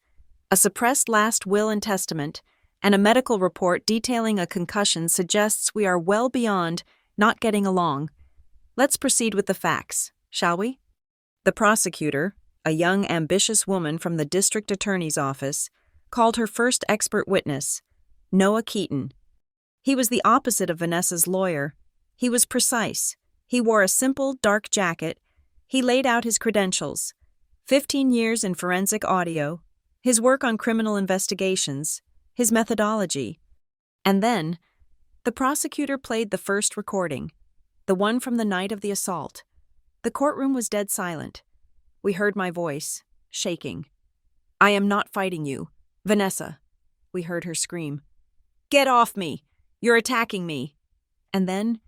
a suppressed last will and testament, and a medical report detailing a concussion suggests we are well beyond not getting along. Let's proceed with the facts, shall we?" The prosecutor, a young, ambitious woman from the district attorney's office, called her first expert witness, Noah Keaton. He was the opposite of Vanessa's lawyer. He was precise. He wore a simple, dark jacket. He laid out his credentials: 15 years in forensic audio, his work on criminal investigations, his methodology. And then, the prosecutor played the first recording, the one from the night of the assault. The courtroom was dead silent. We heard my voice, shaking. "I am not fighting you. Vanessa," we heard her scream. "Get off me! You're attacking me!" And then,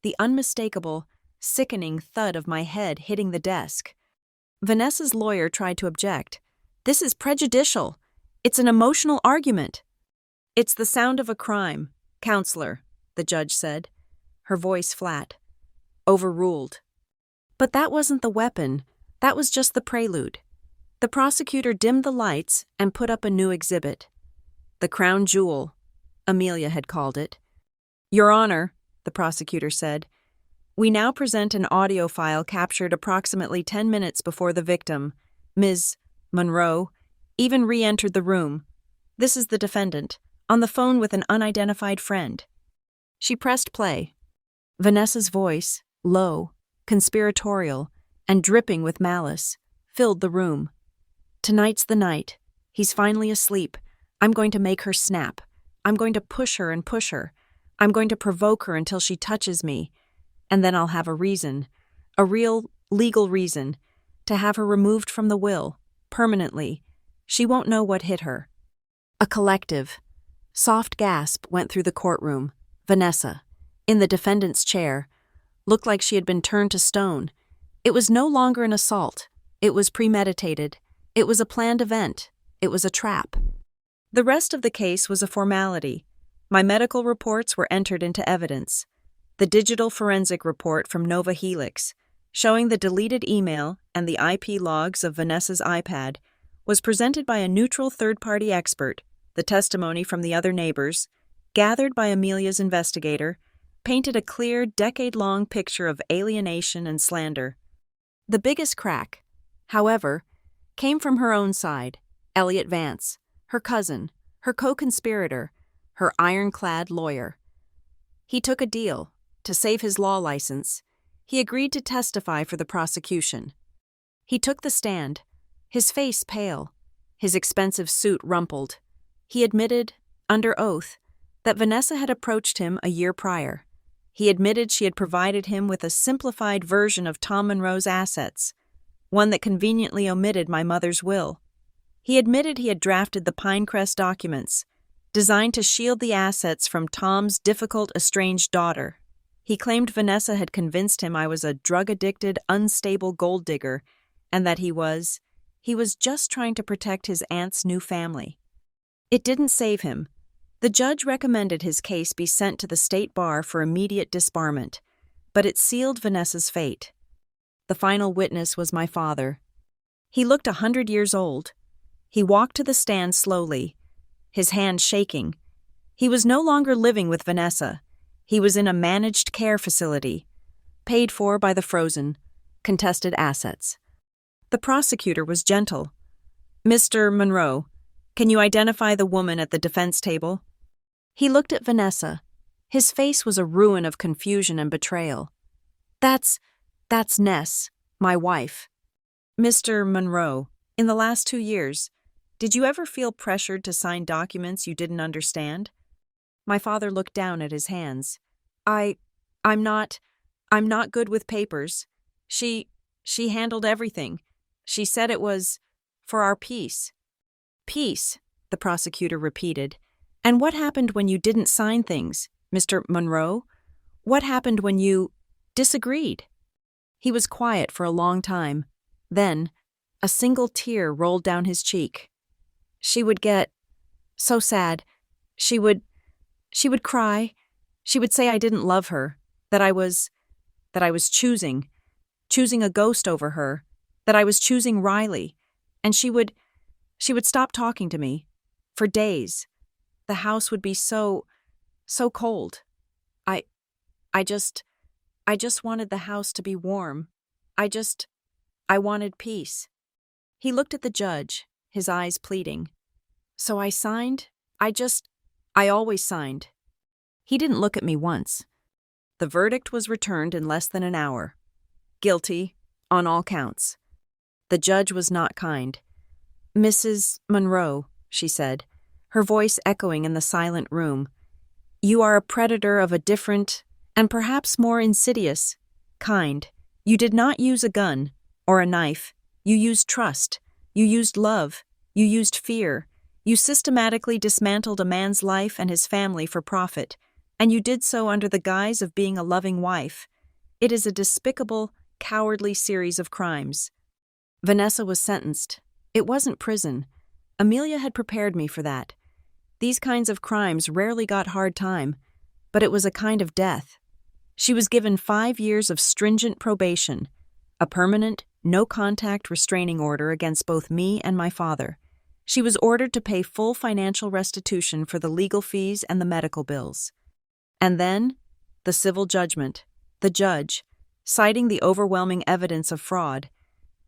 the unmistakable, sickening thud of my head hitting the desk. Vanessa's lawyer tried to object. "This is prejudicial. It's an emotional argument." "It's the sound of a crime, counselor," the judge said, her voice flat. "Overruled." But that wasn't the weapon. That was just the prelude. The prosecutor dimmed the lights and put up a new exhibit. "The crown jewel," Amelia had called it. "Your Honor," the prosecutor said, "we now present an audio file captured approximately 10 minutes before the victim, Ms. Monroe, even re-entered the room. This is the defendant, on the phone with an unidentified friend." She pressed play. Vanessa's voice, low, conspiratorial, and dripping with malice, filled the room. "Tonight's the night. He's finally asleep. I'm going to make her snap. I'm going to push her and push her. I'm going to provoke her until she touches me. And then I'll have a reason, a real, legal reason, to have her removed from the will, permanently. She won't know what hit her." A collective, soft gasp went through the courtroom. Vanessa, in the defendant's chair, looked like she had been turned to stone. It was no longer an assault. It was premeditated. It was a planned event. It was a trap. The rest of the case was a formality. My medical reports were entered into evidence. The digital forensic report from Nova Helix, showing the deleted email and the IP logs of Vanessa's iPad, was presented by a neutral third-party expert. The testimony from the other neighbors, gathered by Amelia's investigator, painted a clear, decade-long picture of alienation and slander. The biggest crack, however, came from her own side, Elliot Vance, her cousin, her co-conspirator, her ironclad lawyer. He took a deal, to save his law license, he agreed to testify for the prosecution. He took the stand, his face pale, his expensive suit rumpled. He admitted, under oath, that Vanessa had approached him a year prior. He admitted she had provided him with a simplified version of Tom Monroe's assets, one that conveniently omitted my mother's will. He admitted he had drafted the Pinecrest documents, designed to shield the assets from Tom's difficult estranged daughter. He claimed Vanessa had convinced him I was a drug-addicted, unstable gold digger, and that he was just trying to protect his aunt's new family. It didn't save him. The judge recommended his case be sent to the state bar for immediate disbarment, but it sealed Vanessa's fate. The final witness was my father. He looked 100 years old. He walked to the stand slowly, his hand shaking. He was no longer living with Vanessa. He was in a managed care facility, paid for by the frozen, contested assets. The prosecutor was gentle. "Mr. Monroe, can you identify the woman at the defense table?" He looked at Vanessa. His face was a ruin of confusion and betrayal. That's Ness, my wife." "Mr. Monroe, in the last 2 years, did you ever feel pressured to sign documents you didn't understand?" My father looked down at his hands. I'm not good with papers. She handled everything. She said it was for our peace." "Peace," the prosecutor repeated. "And what happened when you didn't sign things, Mr. Monroe? What happened when you disagreed?" He was quiet for a long time. Then, a single tear rolled down his cheek. "She would get so sad. She would cry. She would say I didn't love her, that I was choosing a ghost over her, that I was choosing Riley, and she would stop talking to me for days. The house would be so cold. I just wanted the house to be warm. I wanted peace." He looked at the judge, his eyes pleading. "So I signed? I always signed." He didn't look at me once. The verdict was returned in less than an hour. Guilty, on all counts. The judge was not kind. "Mrs. Monroe," she said, her voice echoing in the silent room, "you are a predator of a different, and perhaps more insidious, kind. You did not use a gun or a knife. You used trust. You used love. You used fear. You systematically dismantled a man's life and his family for profit, and you did so under the guise of being a loving wife. It is a despicable, cowardly series of crimes." Vanessa was sentenced. It wasn't prison. Amelia had prepared me for that. These kinds of crimes rarely got hard time, but it was a kind of death. She was given 5 years of stringent probation, a permanent, no-contact restraining order against both me and my father. She was ordered to pay full financial restitution for the legal fees and the medical bills. And then, the civil judgment. The judge, citing the overwhelming evidence of fraud,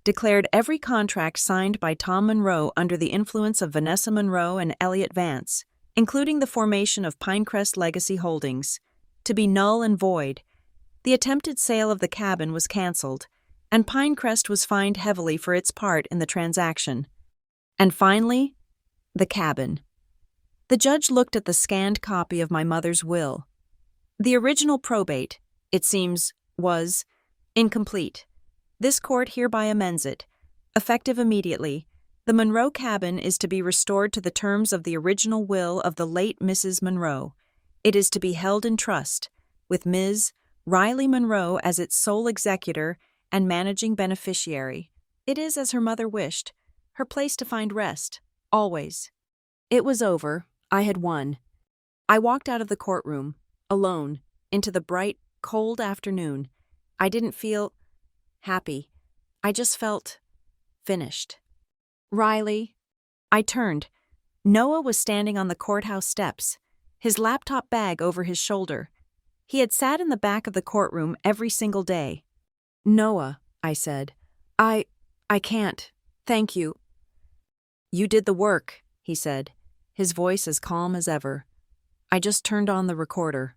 declared every contract signed by Tom Monroe under the influence of Vanessa Monroe and Elliot Vance, including the formation of Pinecrest Legacy Holdings, to be null and void. The attempted sale of the cabin was canceled, and Pinecrest was fined heavily for its part in the transaction. And finally, the cabin. The judge looked at the scanned copy of my mother's will. The original probate, it seems, was incomplete. This court hereby amends it. Effective immediately, the Monroe cabin is to be restored to the terms of the original will of the late Mrs. Monroe. It is to be held in trust, with Ms. Riley Monroe as its sole executor and managing beneficiary. It is as her mother wished, her place to find rest, always. It was over. I had won. I walked out of the courtroom, alone, into the bright, cold afternoon. I didn't feel happy. I just felt finished. "Riley." I turned. Noah was standing on the courthouse steps, his laptop bag over his shoulder. He had sat in the back of the courtroom every single day. "Noah," I said, I can't. Thank you." "You did the work," he said, his voice as calm as ever. "I just turned on the recorder."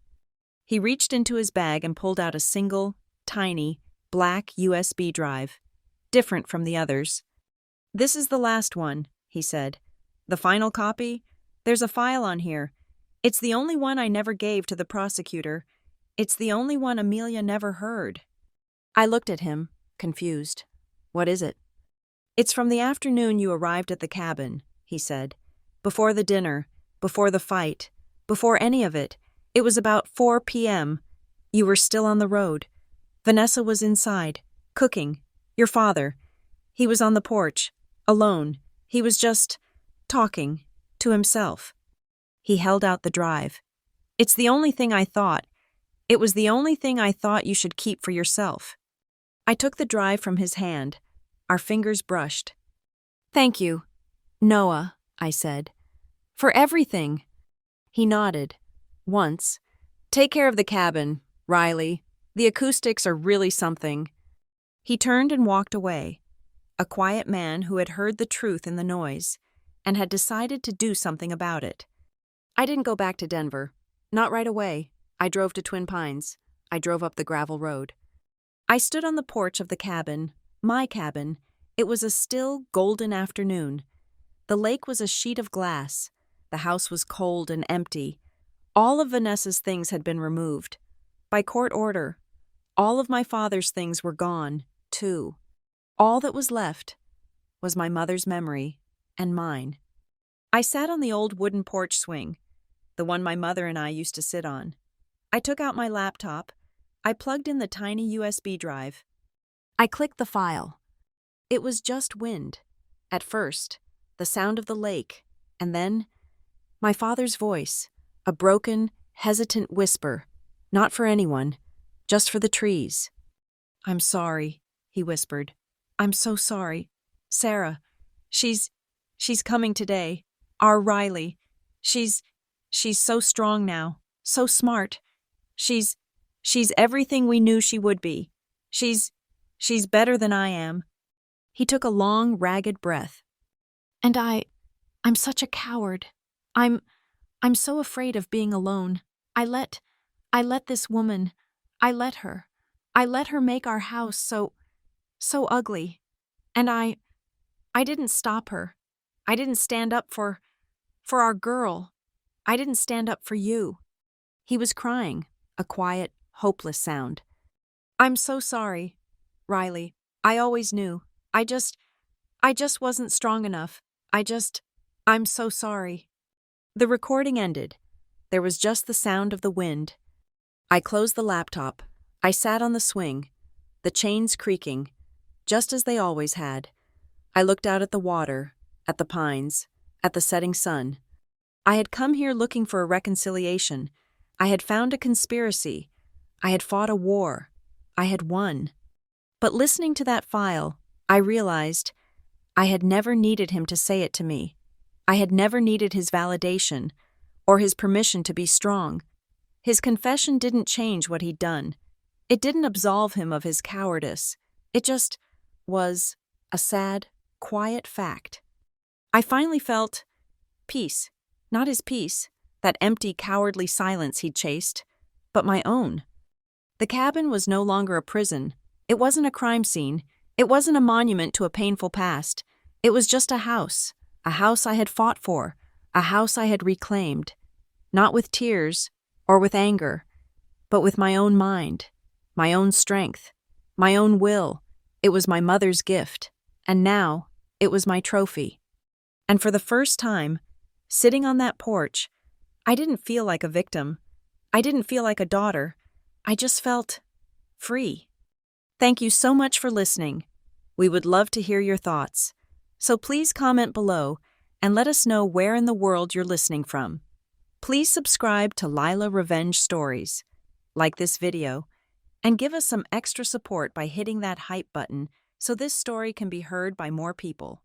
He reached into his bag and pulled out a single, tiny, black USB drive, different from the others. "This is the last one," he said. "The final copy? There's a file on here. It's the only one I never gave to the prosecutor. It's the only one Amelia never heard." I looked at him, confused. "What is it?" "It's from the afternoon you arrived at the cabin," he said. "Before the dinner, before the fight, before any of it. It was about 4 p.m. You were still on the road. Vanessa was inside, cooking. Your father. He was on the porch, alone. He was just talking to himself." He held out the drive. "It's the only thing I thought. It was the only thing I thought you should keep for yourself." I took the drive from his hand. Our fingers brushed. "Thank you, Noah," I said, "for everything." He nodded. Once. "Take care of the cabin, Riley. The acoustics are really something." He turned and walked away, a quiet man who had heard the truth in the noise and had decided to do something about it. I didn't go back to Denver. Not right away. I drove to Twin Pines. I drove up the gravel road. I stood on the porch of the cabin, my cabin. It was a still, golden afternoon. The lake was a sheet of glass. The house was cold and empty. All of Vanessa's things had been removed. By court order. All of my father's things were gone, too. All that was left was my mother's memory and mine. I sat on the old wooden porch swing, the one my mother and I used to sit on. I took out my laptop. I plugged in the tiny USB drive. I clicked the file. It was just wind. At first, the sound of the lake, and then my father's voice, a broken, hesitant whisper, not for anyone, just for the trees. "I'm sorry," he whispered. "I'm so sorry. Sarah, she's coming today. Our Riley. She's so strong now, so smart. She's everything we knew she would be. She's better than I am." He took a long, ragged breath. "And I'm such a coward. I'm so afraid of being alone. I let this woman, I let her make our house so ugly. And I didn't stop her. I didn't stand up for our girl. I didn't stand up for you." He was crying, a quiet, hopeless sound. "I'm so sorry, Riley. I always knew. I just wasn't strong enough. I'm so sorry." The recording ended. There was just the sound of the wind. I closed the laptop. I sat on the swing, the chains creaking, just as they always had. I looked out at the water, at the pines, at the setting sun. I had come here looking for a reconciliation. I had found a conspiracy. I had fought a war. I had won. But listening to that file, I realized I had never needed him to say it to me. I had never needed his validation or his permission to be strong. His confession didn't change what he'd done. It didn't absolve him of his cowardice. It just was a sad, quiet fact. I finally felt peace. Not his peace, that empty, cowardly silence he'd chased, but my own. The cabin was no longer a prison. It wasn't a crime scene. It wasn't a monument to a painful past. It was just a house I had fought for, a house I had reclaimed, not with tears or with anger, but with my own mind, my own strength, my own will. It was my mother's gift, and now it was my trophy. And for the first time, sitting on that porch, I didn't feel like a victim. I didn't feel like a daughter. I just felt free. Thank you so much for listening. We would love to hear your thoughts. So please comment below and let us know where in the world you're listening from. Please subscribe to Lila Revenge Stories, like this video, and give us some extra support by hitting that hype button so this story can be heard by more people.